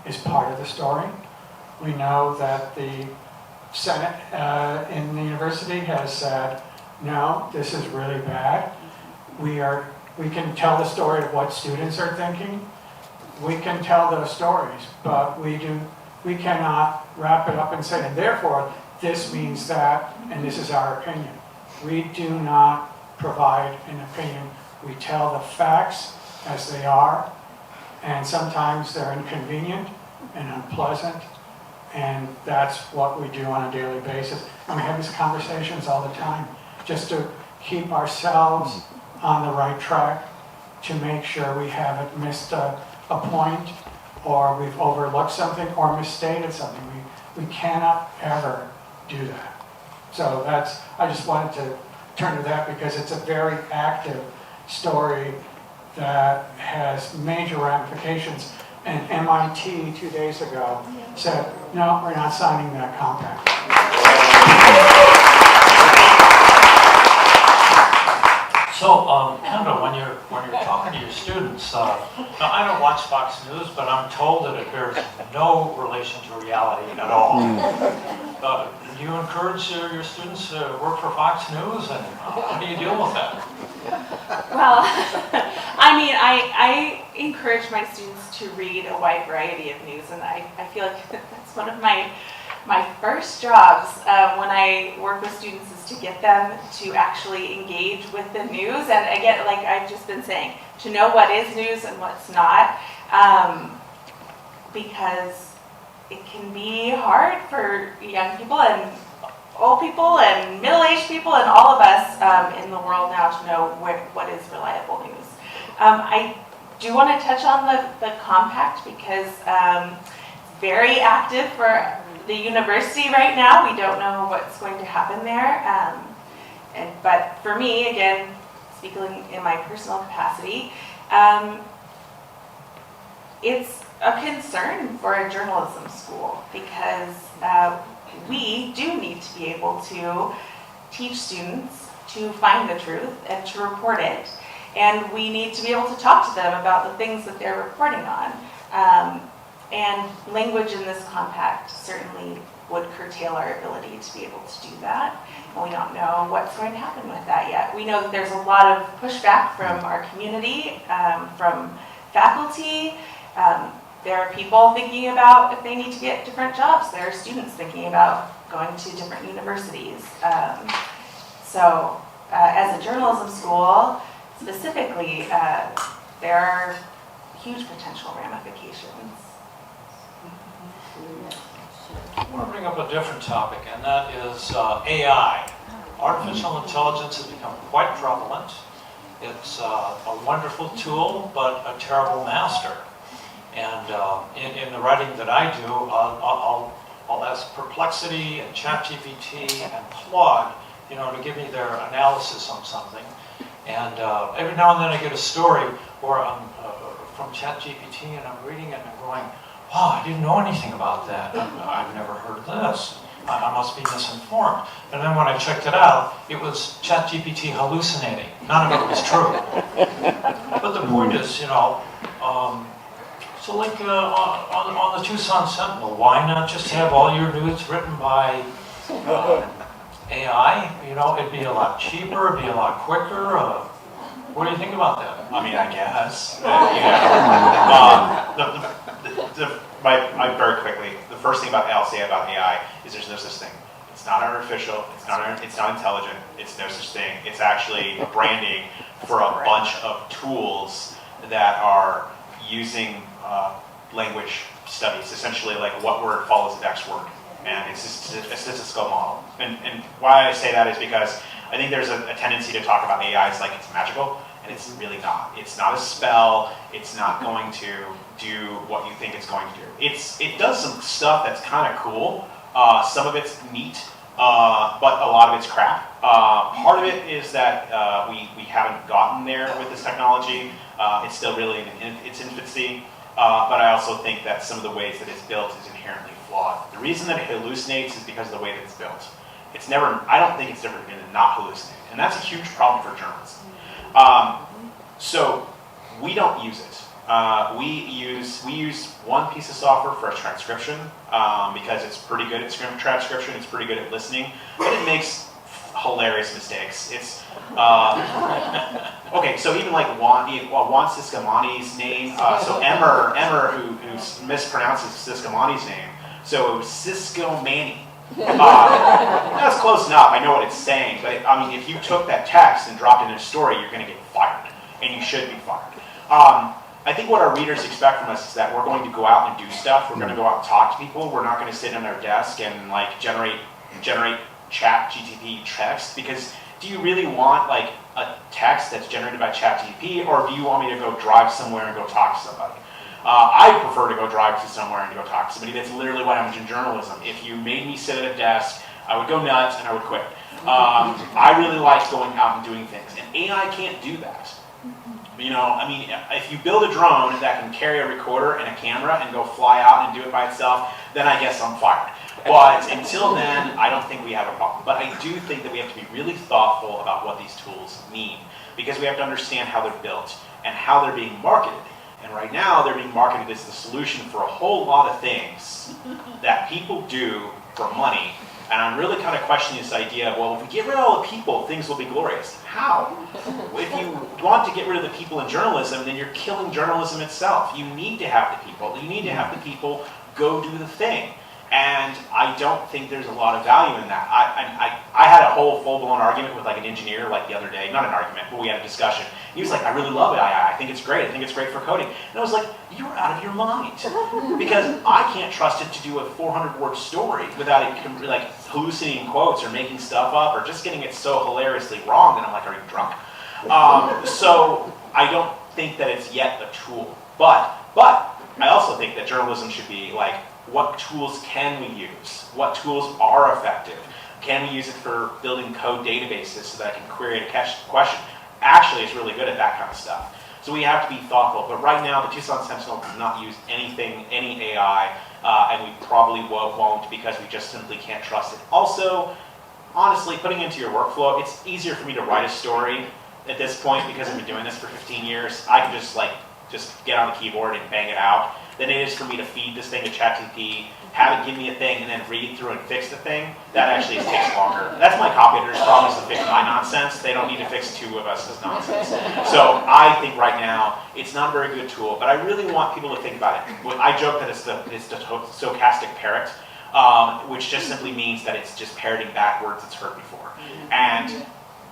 is part of the story. We know that the Senate in the university has said, no, this is really bad. We can tell the story of what students are thinking. We can tell those stories, but we cannot wrap it up and say, and therefore, this means that, and this is our opinion. We do not provide an opinion. We tell the facts as they are, and sometimes they're inconvenient and unpleasant, and that's what we do on a daily basis. And we have these conversations all the time, just to keep ourselves on the right track, to make sure we haven't missed a point, or we've overlooked something, or misstated something. We cannot ever do that. So I just wanted to turn to that because it's a very active story that has major ramifications. And MIT 2 days ago said, no, we're not signing that compact. So, Kendall, when you're talking to your students, now I don't watch Fox News, but I'm told that it bears no relation to reality at all. Do you encourage your students to work for Fox News, and how do you deal with that? Well, I mean, I encourage my students to read a wide variety of news, and I feel like that's one of my first jobs when I work with students is to get them to actually engage with the news, and again, like I've just been saying, to know what is news and what's not, because it can be hard for young people and old people and middle-aged people and all of us in the world now to know what is reliable news. I do want to touch on the compact because it's very active for the university right now. We don't know what's going to happen there. But for me, again, speaking in my personal capacity, it's a concern for a journalism school because we do need to be able to teach students to find the truth and to report it. And we need to be able to talk to them about the things that they're reporting on. And language in this compact certainly would curtail our ability to be able to do that. And we don't know what's going to happen with that yet. We know that there's a lot of pushback from our community, from faculty. There are people thinking about if they need to get different jobs. There are students thinking about going to different universities. So as a journalism school, specifically, there are huge potential ramifications. I want to bring up a different topic, and that is AI. Artificial intelligence has become quite prevalent. It's a wonderful tool, but a terrible master. And in the writing that I do, I'll ask Perplexity and ChatGPT and Claude, to give me their analysis on something. And every now and then I get a story where I'm from ChatGPT and I'm reading it and I'm going, wow, I didn't know anything about that. I've never heard of this. I must be misinformed. And then when I checked it out, it was ChatGPT hallucinating. None of it was true. But the point is, you know, so like on the Tucson Sentinel, why not just have all your news written by AI? You know, it'd be a lot cheaper, it'd be a lot quicker. What do you think about that? I mean, I guess. Very quickly, the first thing I'll say about AI is there's no such thing. It's not artificial. It's not intelligent. It's no such thing. It's actually branding for a bunch of tools that are using language studies, essentially like what word follows the next word. And it's just a statistical model. And why I say that is because I think there's a tendency to talk about AI as like it's magical, and it's really not. It's not a spell. It's not going to do what you think it's going to do. It does some stuff that's kind of cool. Some of it's neat, but a lot of it's crap. Part of it is that we haven't gotten there with this technology. It's still really in its infancy. But I also think that some of the ways that it's built is inherently flawed. The reason that it hallucinates is because of the way that it's built. I don't think it's ever going to not hallucinate. And that's a huge problem for journalists. So we don't use it. We use one piece of software for transcription because it's pretty good at transcription. It's pretty good at listening, but it makes hilarious mistakes. It's okay. So even like Juan Ciscomani's name. So Emmer who mispronounces Ciscomani's name. So it was Ciscomani. That's close enough. I know what it's saying, but I mean, if you took that text and dropped it in a story, you're going to get fired, and you should be fired. I think what our readers expect from us is that we're going to go out and do stuff. We're going to go out and talk to people. We're not going to sit on our desk and like generate ChatGPT text, because do you really want like a text that's generated by ChatGPT, or do you want me to go drive somewhere and go talk to somebody? I prefer to go drive to somewhere and go talk to somebody. That's literally what happens in journalism. If you made me sit at a desk, I would go nuts and I would quit. I really like going out and doing things, and AI can't do that. You know, I mean, if you build a drone that can carry a recorder and a camera and go fly out and do it by itself, then I guess I'm fired. But until then, I don't think we have a problem. But I do think that we have to be really thoughtful about what these tools mean, because we have to understand how they're built and how they're being marketed. And right now, they're being marketed as the solution for a whole lot of things that people do for money. And I'm really kind of questioning this idea of, well, if we get rid of all the people, things will be glorious. How? If you want to get rid of the people in journalism, then you're killing journalism itself. You need to have the people. You need to have the people go do the thing. And I don't think there's a lot of value in that. I had a whole full-blown argument with like an engineer like the other day. Not an argument, but we had a discussion. He was like, I really love AI. I think it's great. I think it's great for coding. And I was like, you're out of your mind. Because I can't trust it to do a 400-word story without it like hallucinating quotes or making stuff up or just getting it so hilariously wrong that I'm like, are you drunk? So I don't think that it's yet a tool. But I also think that journalism should be like, what tools can we use? What tools are effective? Can we use it for building code databases so that I can query a question? Actually, it's really good at that kind of stuff. So we have to be thoughtful. But right now, the Tucson Sentinel does not use any AI, and we probably won't because we just simply can't trust it. Also, honestly, putting it into your workflow, it's easier for me to write a story at this point because I've been doing this for 15 years. I can just get on the keyboard and bang it out, than it is for me to feed this thing to ChatGPT, have it give me a thing, and then read through and fix the thing. That actually takes longer. That's my copy editor's problem, is to fix my nonsense. They don't need to fix two of us' nonsense. So I think right now, it's not a very good tool, but I really want people to think about it. I joke that it's the stochastic parrot, which just simply means that it's just parroting back words it's heard before. And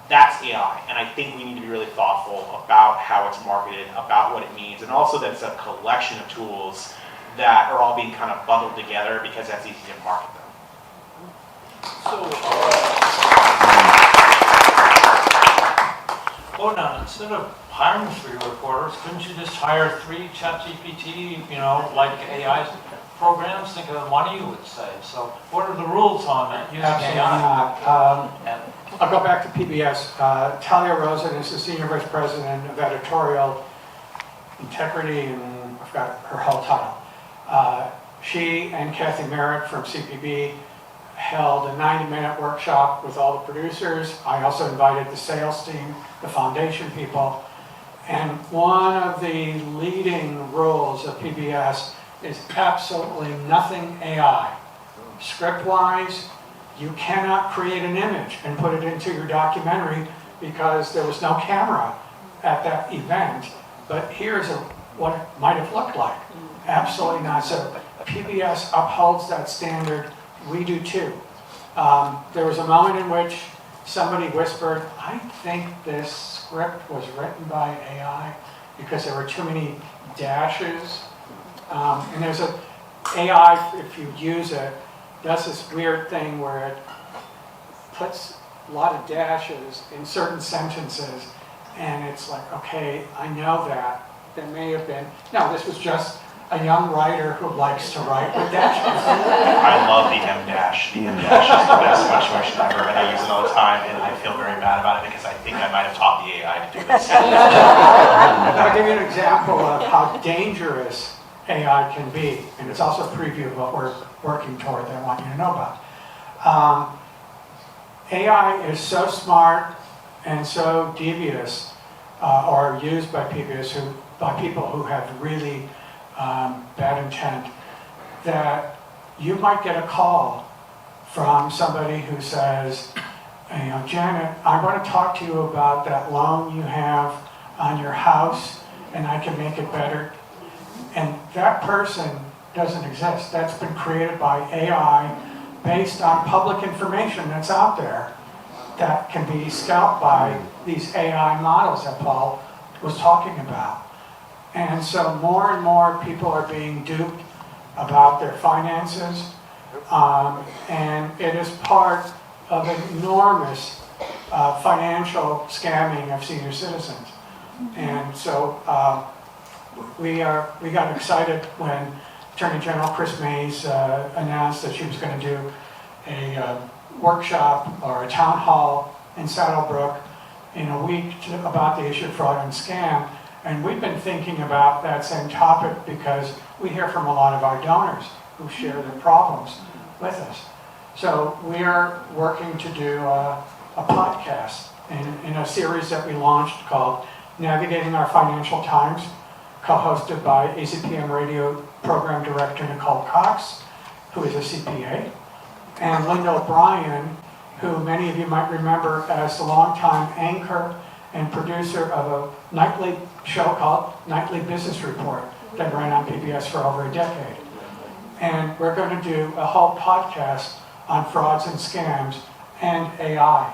that's AI, and I think we need to be really thoughtful about how it's marketed, about what it means, and also that it's a collection of tools that are all being kind of bundled together because that's easy to market them. So, instead of hiring 3 reporters, couldn't you just hire 3 ChatGPT, like AI programs? Think of the money you would save. So what are the rules on that using Absolutely AI? not. I'll go back to PBS. Talia Rosen is the Senior Vice President of Editorial Integrity, and I forgot her whole title. She and Kathy Merritt from CPB held a 90-minute workshop with all the producers. I also invited the sales team, the foundation people. And one of the leading rules of PBS is absolutely nothing AI. Script-wise, you cannot create an image and put it into your documentary because there was no camera at that event. But here's what it might have looked like. Absolutely not. So PBS upholds that standard. We do too. There was a moment in which somebody whispered, I think this script was written by AI because there were too many dashes. And there's a AI, if you use it, does this weird thing where it puts a lot of dashes in certain sentences, and it's like, okay, I know that. There may have been, no, this was just a young writer who likes to write with dashes. I love the M dash. The M dash is the best punctuation ever, and I use it all the time, and I feel very bad about it because I think I might have taught the AI to do this. I'll give you an example of how dangerous AI can be, and it's also a preview of what we're working toward that I want you to know about. AI is so smart and so devious, or used by people who have really bad intent, that you might get a call from somebody who says, Janet, I want to talk to you about that loan you have on your house, and I can make it better. And that person doesn't exist. That's been created by AI based on public information that's out there that can be scalped by these AI models that Paul was talking about. And so more and more people are being duped about their finances, and it is part of an enormous financial scamming of senior citizens. And so we got excited when Attorney General Chris Mays announced that she was going to do a workshop or a town hall in Saddlebrook in a week about the issue of fraud and scam. And we've been thinking about that same topic because we hear from a lot of our donors who share their problems with us. So we are working to do a podcast in a series that we launched called Navigating Our Financial Times, co-hosted by ACPM Radio Program Director Nicole Cox, who is a CPA, and Linda O'Brien, who many of you might remember as the longtime anchor and producer of a nightly show called Nightly Business Report that ran on PBS for over a decade. And we're going to do a whole podcast on frauds and scams and AI,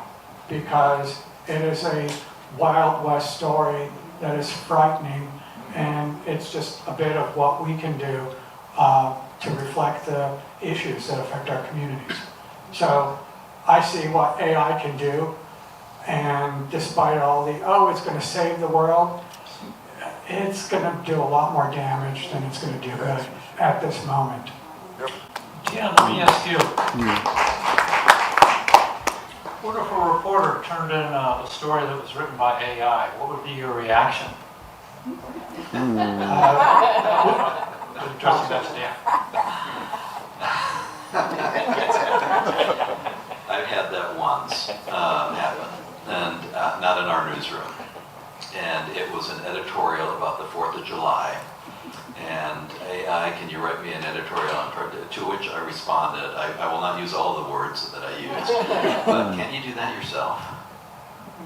because it is a Wild West story that is frightening, and it's just a bit of what we can do to reflect the issues that affect our communities. So I see what AI can do, and despite all the, it's going to save the world, it's going to do a lot more damage than it's going to do good at this moment. Dan, let me ask you. What if a reporter turned in a story that was written by AI? What would be your reaction? Addressing that to Dan. I've had that once happen, and not in our newsroom. And it was an editorial about the 4th of July. And AI, can you write me an editorial on to which I responded, I will not use all the words that I used, but can you do that yourself?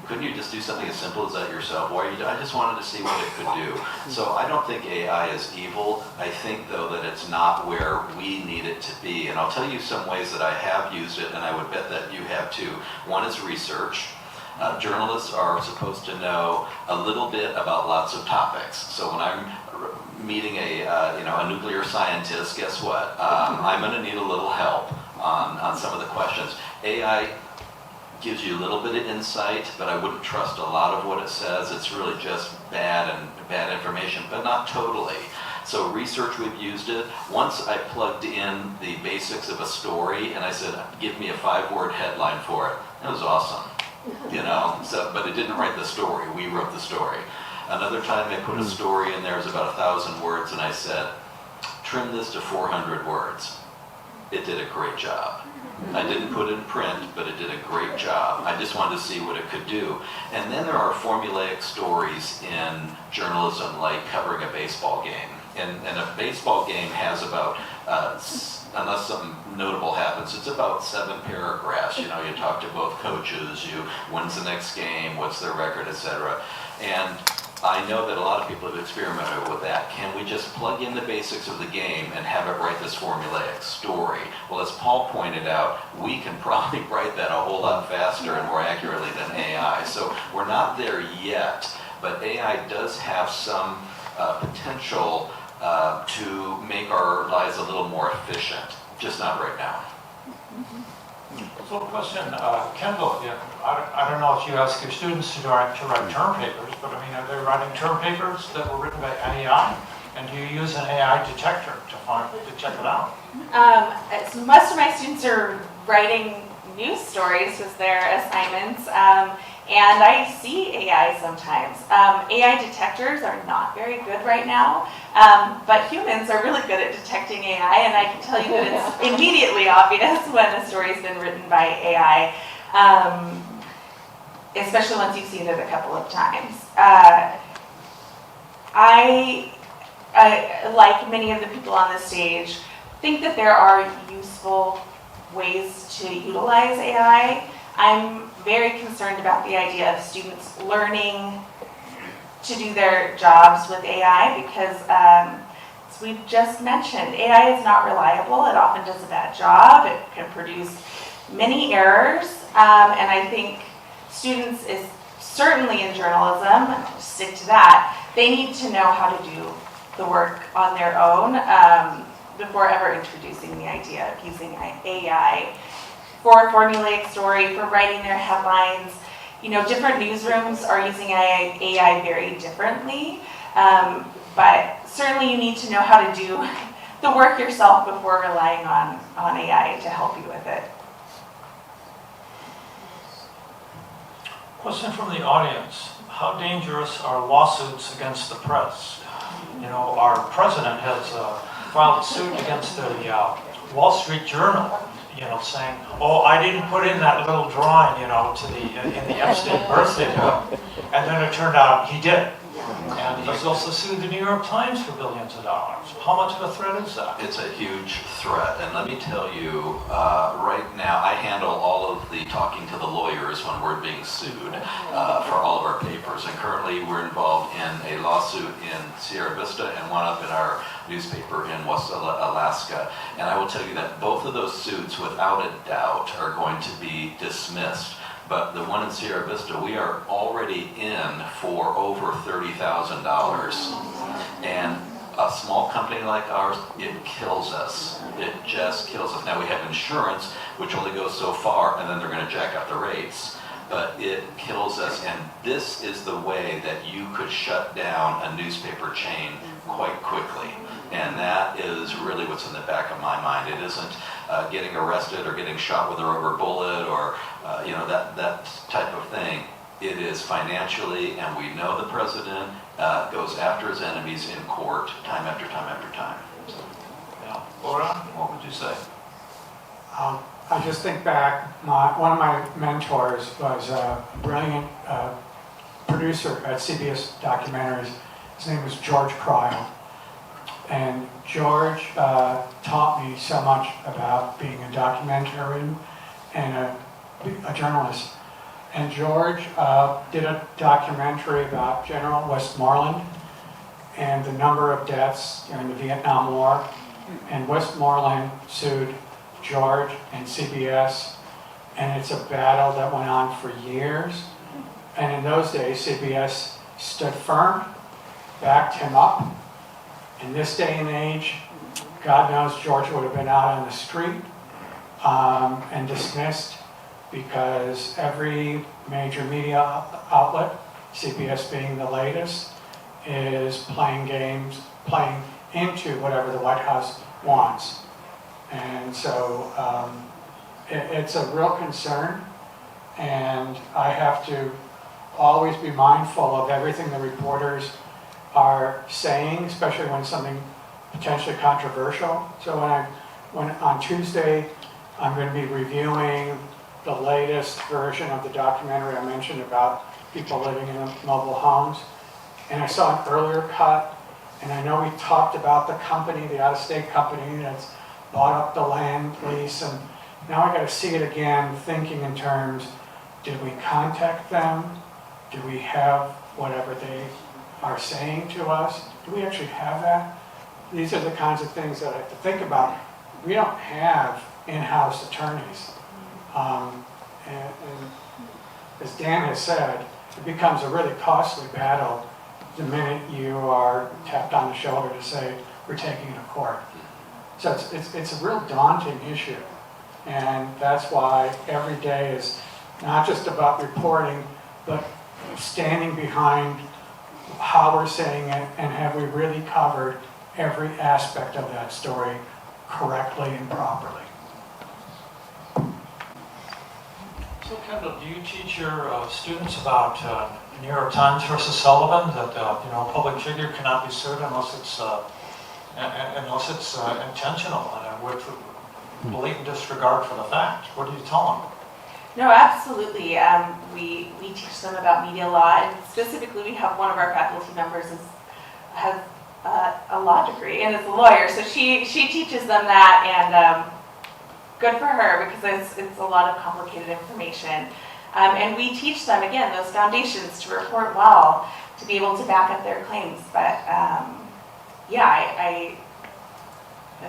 Couldn't you just do something as simple as that yourself? I just wanted to see what it could do. So I don't think AI is evil. I think, though, that it's not where we need it to be. And I'll tell you some ways that I have used it, and I would bet that you have too. One is research. Journalists are supposed to know a little bit about lots of topics. So when I'm meeting a nuclear scientist, guess what? I'm going to need a little help on some of the questions. AI gives you a little bit of insight, but I wouldn't trust a lot of what it says. It's really just bad information, but not totally. So research, we've used it. Once I plugged in the basics of a story and I said, give me a 5-word headline for it. It was awesome, you know, so, but it didn't write the story. We wrote the story. Another time I put a story in there, it was about 1,000 words, and I said, trim this to 400 words. It did a great job. I didn't put it in print, but it did a great job. I just wanted to see what it could do. And then there are formulaic stories in journalism, like covering a baseball game. And a baseball game has about, unless something notable happens, it's about 7 paragraphs. You know, you talk to both coaches, when's the next game, what's their record, etc. And I know that a lot of people have experimented with that. Can we just plug in the basics of the game and have it write this formulaic story? Well, as Paul pointed out, we can probably write that a whole lot faster and more accurately than AI. So we're not there yet, but AI does have some potential to make our lives a little more efficient, just not right now. So question, Kendall, yeah, I don't know if you ask your students to write term papers, but I mean, are they writing term papers that were written by AI? And do you use an AI detector to check it out? So most of my students are writing news stories as their assignments, and I see AI sometimes. AI detectors are not very good right now, but humans are really good at detecting AI, and I can tell you that it's immediately obvious when a story's been written by AI, especially once you've seen it a couple of times. I, like many of the people on the stage, think that there are useful ways to utilize AI. I'm very concerned about the idea of students learning to do their jobs with AI because, as we've just mentioned, AI is not reliable. It often does a bad job. It can produce many errors, and I think students, certainly in journalism, stick to that, they need to know how to do the work on their own before ever introducing the idea of using AI for a formulaic story, for writing their headlines. You know, different newsrooms are using AI very differently, but certainly you need to know how to do the work yourself before relying on AI to help you with it. Question from the audience. How dangerous are lawsuits against the press? You know, our president has filed a suit against the Wall Street Journal, you know, saying, oh, I didn't put in that little drawing, you know, in the Epstein birthday book. And then it turned out he did. And he's also sued the New York Times for billions of dollars. How much of a threat is that? It's a huge threat, and let me tell you, right now, I handle all of the talking to the lawyers when we're being sued for all of our papers, and currently we're involved in a lawsuit in Sierra Vista and one up in our newspaper in West Alaska, and I will tell you that both of those suits, without a doubt, are going to be dismissed. But the one in Sierra Vista, we are already in for over $30,000. And a small company like ours, it kills us. It just kills us. Now we have insurance, which only goes so far, and then they're going to jack up the rates. But it kills us. And this is the way that you could shut down a newspaper chain quite quickly. And that is really what's in the back of my mind. It isn't getting arrested or getting shot with a rubber bullet or you know, that type of thing. It is financially, and we know the president goes after his enemies in court time after time after time. So, yeah. Boran, what would you say? I just think back, one of my mentors was a brilliant producer at CBS Documentaries. His name was George Cryle. And George taught me so much about being a documentarian and a journalist. And George did a documentary about General Westmoreland and the number of deaths during the Vietnam War. And Westmoreland sued George and CBS, and it's a battle that went on for years. And in those days, CBS stood firm, backed him up. In this day and age, God knows George would have been out on the street and dismissed because every major media outlet, CBS being the latest, is playing games, playing into whatever the White House wants. And so it's a real concern, and I have to always be mindful of everything the reporters are saying, especially when something potentially controversial. So when on Tuesday, I'm going to be reviewing the latest version of the documentary I mentioned about people living in mobile homes. And I saw an earlier cut, and I know we talked about the company, the out-of-state company that's bought up the land lease, and now I got to see it again, thinking in terms, did we contact them? Do we have whatever they are saying to us? Do we actually have that? These are the kinds of things that I have to think about. We don't have in-house attorneys. And as Dan has said, it becomes a really costly battle the minute you are tapped on the shoulder to say, we're taking it to court. So it's a real daunting issue. And that's why every day is not just about reporting, but standing behind how we're saying it and have we really covered every aspect of that story correctly and properly. So Kendall, do you teach your students about New York Times versus Sullivan, that a public figure cannot be sued unless it's intentional and with blatant disregard for the fact? What do you tell them? No, absolutely. We teach them about media law, and specifically we have one of our faculty members has a law degree and is a lawyer, so she teaches them that, and good for her, because it's a lot of complicated information. And we teach them, again, those foundations to report well, to be able to back up their claims. But I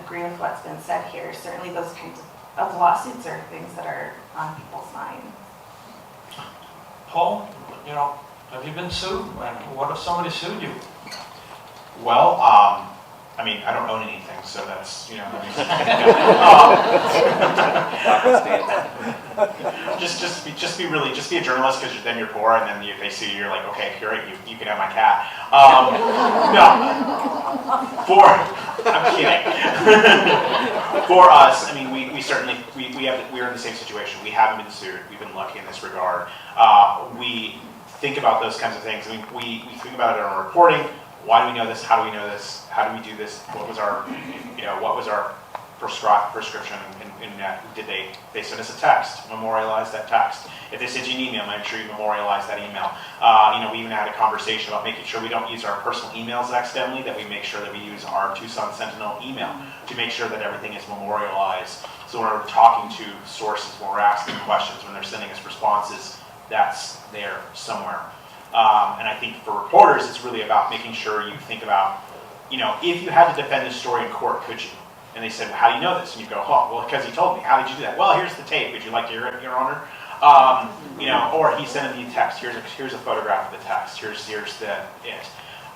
agree with what's been said here. Certainly those kinds of lawsuits are things that are on people's minds. Paul, have you been sued? And what if somebody sued you? Well, I mean, I don't own anything, so that's, just be a journalist, because then you're poor, and then if they see you, you're like, okay, you're right, you can have my cat. I'm kidding. For us, I mean, we certainly, we're in the same situation. We haven't been sued. We've been lucky in this regard. We think about those kinds of things. I mean, we think about it in our reporting. Why do we know this? How do we know this? How do we do this? What was our prescription? And did they send us a text? Memorialize that text. If they send you an email, make sure you memorialize that email. We even had a conversation about making sure we don't use our personal emails accidentally, that we make sure that we use our Tucson Sentinel email to make sure that everything is memorialized. So when we're talking to sources, when we're asking questions, when they're sending us responses, that's there somewhere. And I think for reporters, it's really about making sure you think about, if you had to defend this story in court, could you? And they said, well, how do you know this? And you go, oh, well, because he told me. How did you do that? Well, here's the tape. Would you like to hear it, Your Honor? Or he sent me a text. Here's a photograph of the text. Here's it.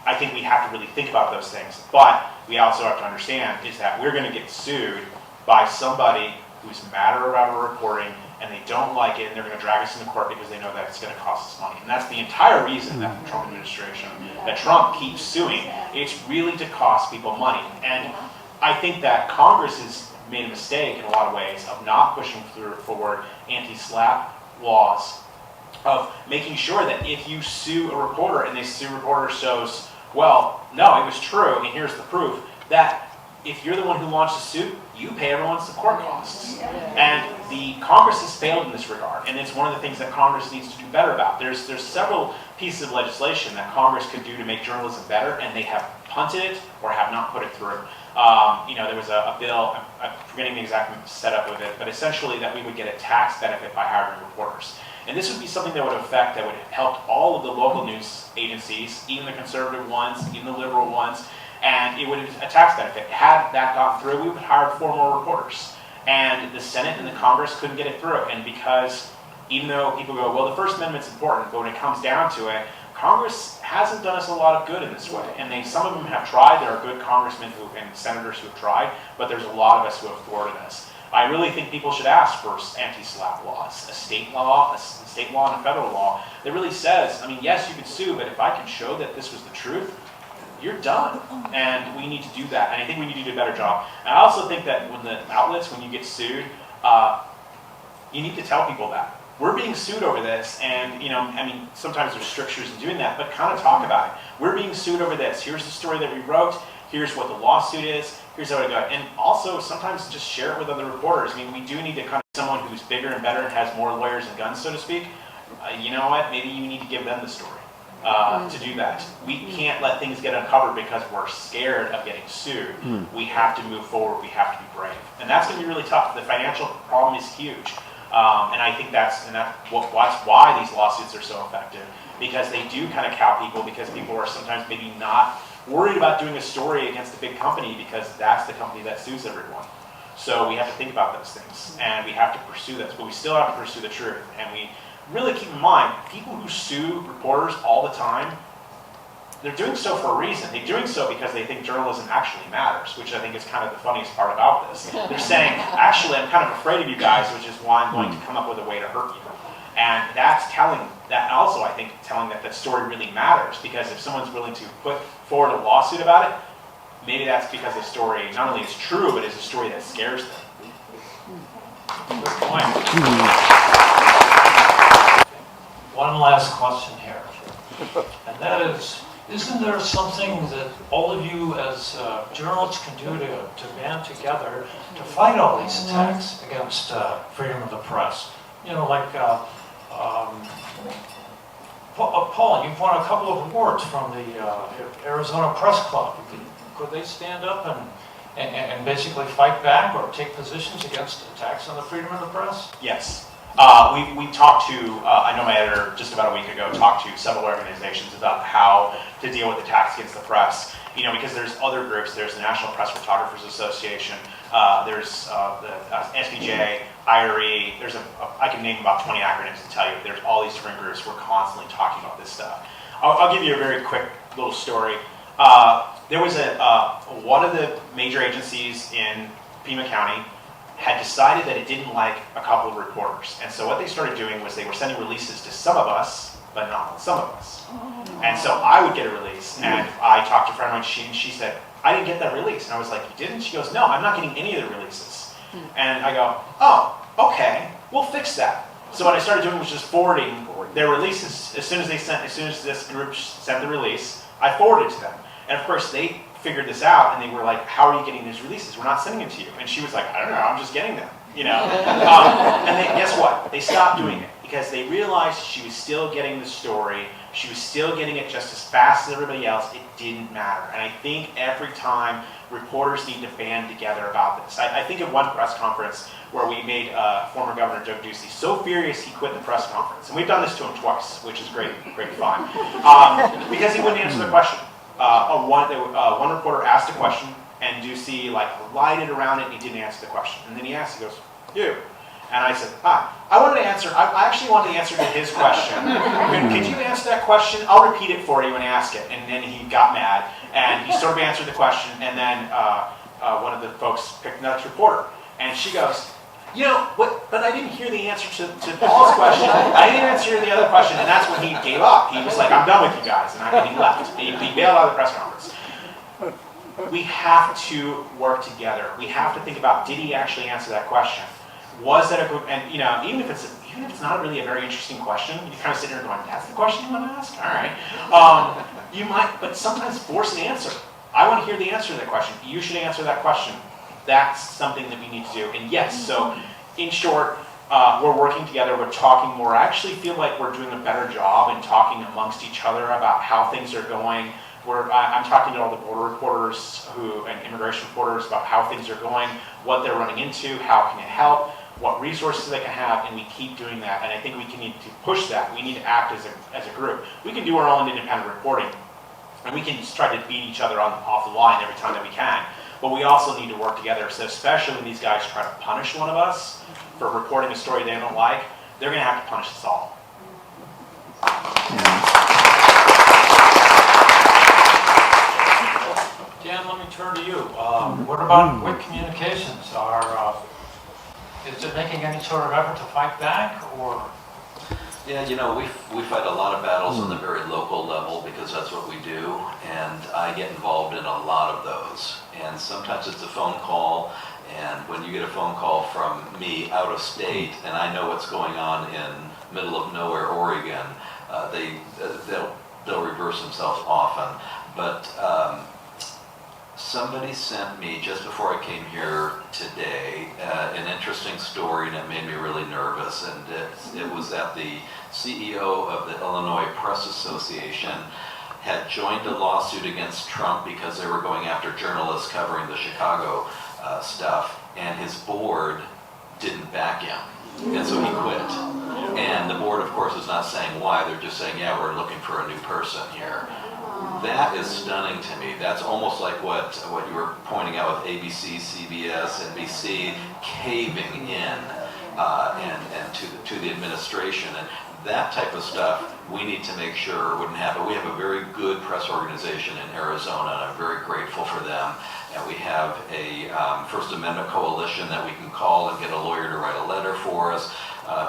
I think we have to really think about those things. But we also have to understand is that we're going to get sued by somebody who's mad about our reporting, and they don't like it, and they're going to drag us into court because they know that it's going to cost us money. And that's the entire reason that the Trump administration, that Trump keeps suing. It's really to cost people money. And I think that Congress has made a mistake in a lot of ways of not pushing forward anti-SLAPP laws, of making sure that if you sue a reporter and they sue a reporter shows, well, no, it was true, and here's the proof, that if you're the one who launched the suit, you pay everyone's court costs. And the Congress has failed in this regard, and it's one of the things that Congress needs to do better about. There's several pieces of legislation that Congress could do to make journalism better, and they have punted it or have not put it through. There was a bill, I'm forgetting the exact setup of it, but essentially that we would get a tax benefit by hiring reporters. And this would be something that would help all of the local news agencies, even the conservative ones, even the liberal ones, and it would have a tax benefit. Had that gone through, we would have hired 4 more reporters. And the Senate and the Congress couldn't get it through. And because even though people go, well, the First Amendment's important, but when it comes down to it, Congress hasn't done us a lot of good in this way, and some of them have tried. There are good congressmen and senators who have tried, but there's a lot of us who have thwarted us. I really think people should ask for anti-SLAPP laws, a state law and a federal law that really says, I mean, yes, you can sue, but if I can show that this was the truth, you're done. And we need to do that. And I think we need to do a better job. And I also think that when the outlets, when you get sued, you need to tell people that. We're being sued over this, and I mean, sometimes there's strictures in doing that, but kind of talk about it. We're being sued over this. Here's the story that we wrote. Here's what the lawsuit is. Here's how it got. And also, sometimes just share it with other reporters. I mean, we do need to kind of someone who's bigger and better and has more lawyers and guns, so to speak. You know what? Maybe you need to give them the story to do that. We can't let things get uncovered because we're scared of getting sued. We have to move forward. We have to be brave, and that's going to be really tough. The financial problem is huge. And I think that's why these lawsuits are so effective, because they do kind of cow people, because people are sometimes maybe not worried about doing a story against a big company because that's the company that sues everyone. So we have to think about those things, and we have to pursue this, but we still have to pursue the truth. And we really keep in mind, people who sue reporters all the time, they're doing so for a reason. They're doing so because they think journalism actually matters, which I think is kind of the funniest part about this. They're saying, actually, I'm kind of afraid of you guys, which is why I'm going to come up with a way to hurt you. And that's telling, that also, I think, telling that that story really matters, because if someone's willing to put forward a lawsuit about it, maybe that's because the story not only is true, but is a story that scares them. Good point. One last question here, and that is, isn't there something that all of you as journalists can do to band together to fight all these attacks against freedom of the press? You know, like Paul, you've won a couple of awards from the Arizona Press Club. Could they stand up and basically fight back or take positions against attacks on the freedom of the press? Yes. We talked to, I know my editor just about a week ago talked to several organizations about how to deal with attacks against the press. You know, because there's other groups. There's the National Press Photographers Association. There's the SPJ, IRE. I can name about 20 acronyms to tell you. There's all these different groups. We're constantly talking about this stuff. I'll give you a very quick little story. There was one of the major agencies in Pima County had decided that it didn't like a couple of reporters. And so what they started doing was they were sending releases to some of us, but not some of us. And so I would get a release, and I talked to a friend of mine, and she said, I didn't get that release. And I was like, you didn't? She goes, no, I'm not getting any of the releases. And I go, oh, okay, we'll fix that. So what I started doing was just forwarding their releases. As soon as this group sent the release, I forwarded it to them. And of course, they figured this out, and they were like, how are you getting these releases? We're not sending them to you. And she was like, I don't know, I'm just getting them, you know. And guess what? They stopped doing it because they realized she was still getting the story. She was still getting it just as fast as everybody else. It didn't matter. And I think every time reporters need to band together about this. I think of one press conference where we made former Governor Joe Ducey so furious he quit the press conference. And we've done this to him twice, which is great fun. Because he wouldn't answer the question. One reporter asked a question, and Ducey lighted around it, and he didn't answer the question. And then he asked, he goes, you. And I said, I actually wanted to answer to his question. Could you answer that question? I'll repeat it for you and ask it. And then he got mad, and he sort of answered the question, and then one of the folks picked another reporter. And she goes, you know, but I didn't hear the answer to Paul's question. I didn't answer the other question, and that's when he gave up. He was like, I'm done with you guys, and he left. He bailed out of the press conference. We have to work together. We have to think about, did he actually answer that question? Was that a group? And you know, even if it's not really a very interesting question, you kind of sit there going, that's the question you want to ask? All right. You might, but sometimes force an answer. I want to hear the answer to that question. You should answer that question. That's something that we need to do. And yes, so in short, we're working together, we're talking more. I actually feel like we're doing a better job in talking amongst each other about how things are going. I'm talking to all the border reporters and immigration reporters about how things are going, what they're running into, how can it help, what resources they can have, and we keep doing that. And I think we need to push that. We need to act as a group. We can do our own independent reporting, and we can just try to beat each other off the line every time that we can. But we also need to work together. So especially when these guys try to punish one of us for reporting a story they don't like, they're going to have to punish us all. Jim, let me turn to you. What about WIC Communications? Is it making any sort of effort to fight back, or? Yeah, we fight a lot of battles on the very local level because that's what we do, and I get involved in a lot of those. And sometimes it's a phone call, and when you get a phone call from me out of state, and I know what's going on in middle of nowhere, Oregon, they'll reverse themselves often. But somebody sent me just before I came here today an interesting story, and it made me really nervous. And it was that the CEO of the Illinois Press Association had joined a lawsuit against Trump because they were going after journalists covering the Chicago stuff, and his board didn't back him, and so he quit. And the board, of course, is not saying why. They're just saying, yeah, we're looking for a new person here. That is stunning to me. That's almost like what you were pointing out with ABC, CBS, NBC caving in and to the administration. And that type of stuff we need to make sure wouldn't happen. We have a very good press organization in Arizona, and I'm very grateful for them. And we have a First Amendment coalition that we can call and get a lawyer to write a letter for us.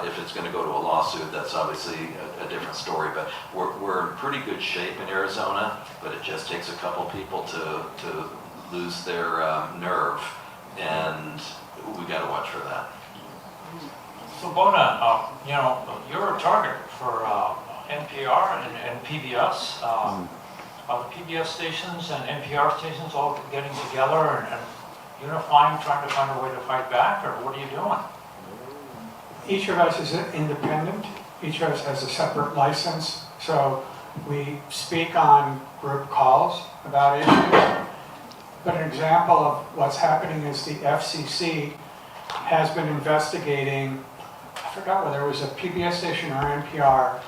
If it's going to go to a lawsuit, that's obviously a different story. But we're in pretty good shape in Arizona, but it just takes a couple people to lose their nerve, and we got to watch for that. So Bona, you're a target for NPR and PBS. Are the PBS stations and NPR stations all getting together and unifying, trying to find a way to fight back, or what are you doing? Each of us is independent. Each of us has a separate license. So we speak on group calls about issues. But an example of what's happening is the FCC has been investigating, I forgot whether it was a PBS station or NPR,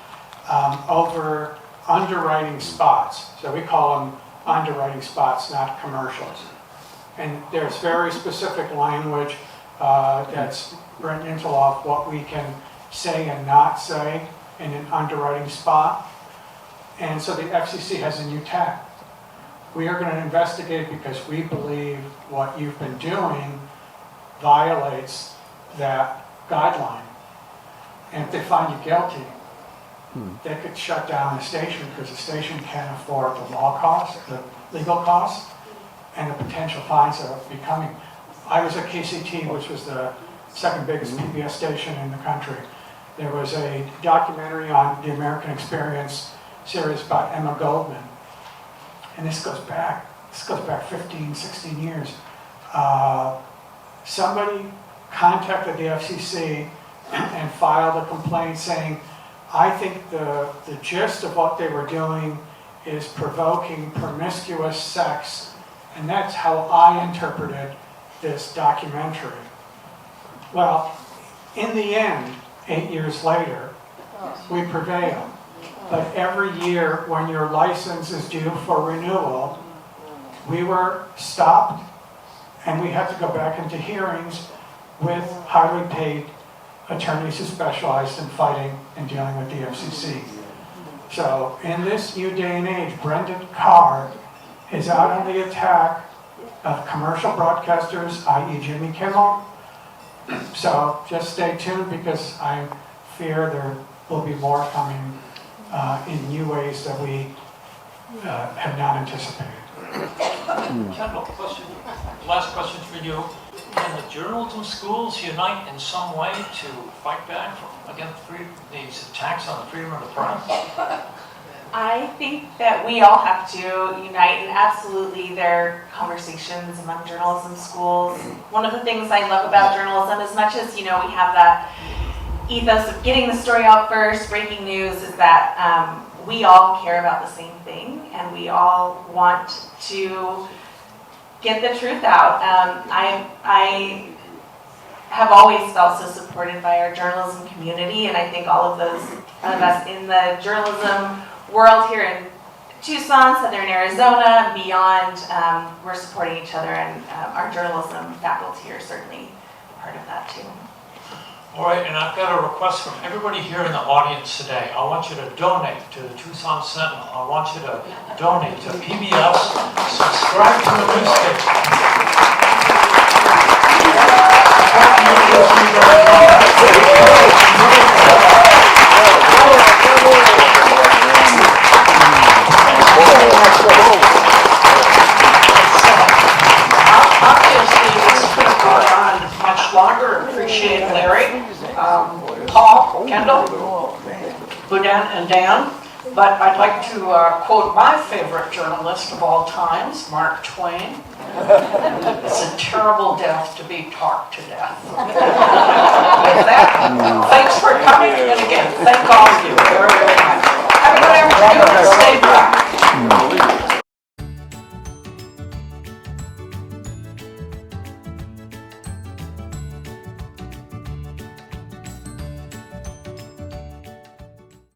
over underwriting spots. So we call them underwriting spots, not commercials. And there's very specific language that's written into law of what we can say and not say in an underwriting spot. And so the FCC has a new tack. We are going to investigate because we believe what you've been doing violates that guideline. And if they find you guilty, they could shut down the station because the station can't afford the law costs, the legal costs, and the potential fines that are becoming. I was at KCT, which was the second biggest PBS station in the country. There was a documentary on the American Experience series about Emma Goldman. And this goes back 15, 16 years. Somebody contacted the FCC and filed a complaint saying, I think the gist of what they were doing is provoking promiscuous sex, and that's how I interpreted this documentary. Well, in the end, 8 years later, we prevail. But every year when your license is due for renewal, we were stopped and we had to go back into hearings with highly paid attorneys who specialized in fighting and dealing with the FCC. So in this new day and age, Brendan Carr is out on the attack of commercial broadcasters, i.e. Jimmy Kimmel. So just stay tuned because I fear there will be more coming in new ways that we have not anticipated. Kendall, last question for you. Can the journalism schools unite in some way to fight back against these attacks on the freedom of the press? I think that we all have to unite, and absolutely there are conversations among journalism schools. One of the things I love about journalism, as much as we have that ethos of getting the story out first, breaking news, is that we all care about the same thing, and we all want to get the truth out. I have always felt so supported by our journalism community, and I think all of those of us in the journalism world here in Tucson, Southern Arizona, and beyond, we're supporting each other, and our journalism faculty are certainly part of that too. All right, and I've got a request from everybody here in the audience today. I want you to donate to the Tucson Sentinel. I want you to donate to PBS, subscribe to the newspaper. Obviously, this could have gone on much longer. Appreciate Larry, Paul, Kendall, Boudin, and Dan. But I'd like to quote my favorite journalist of all times, Mark Twain. It's a terrible death to be talked to death. With that, thanks for coming, and again, thank all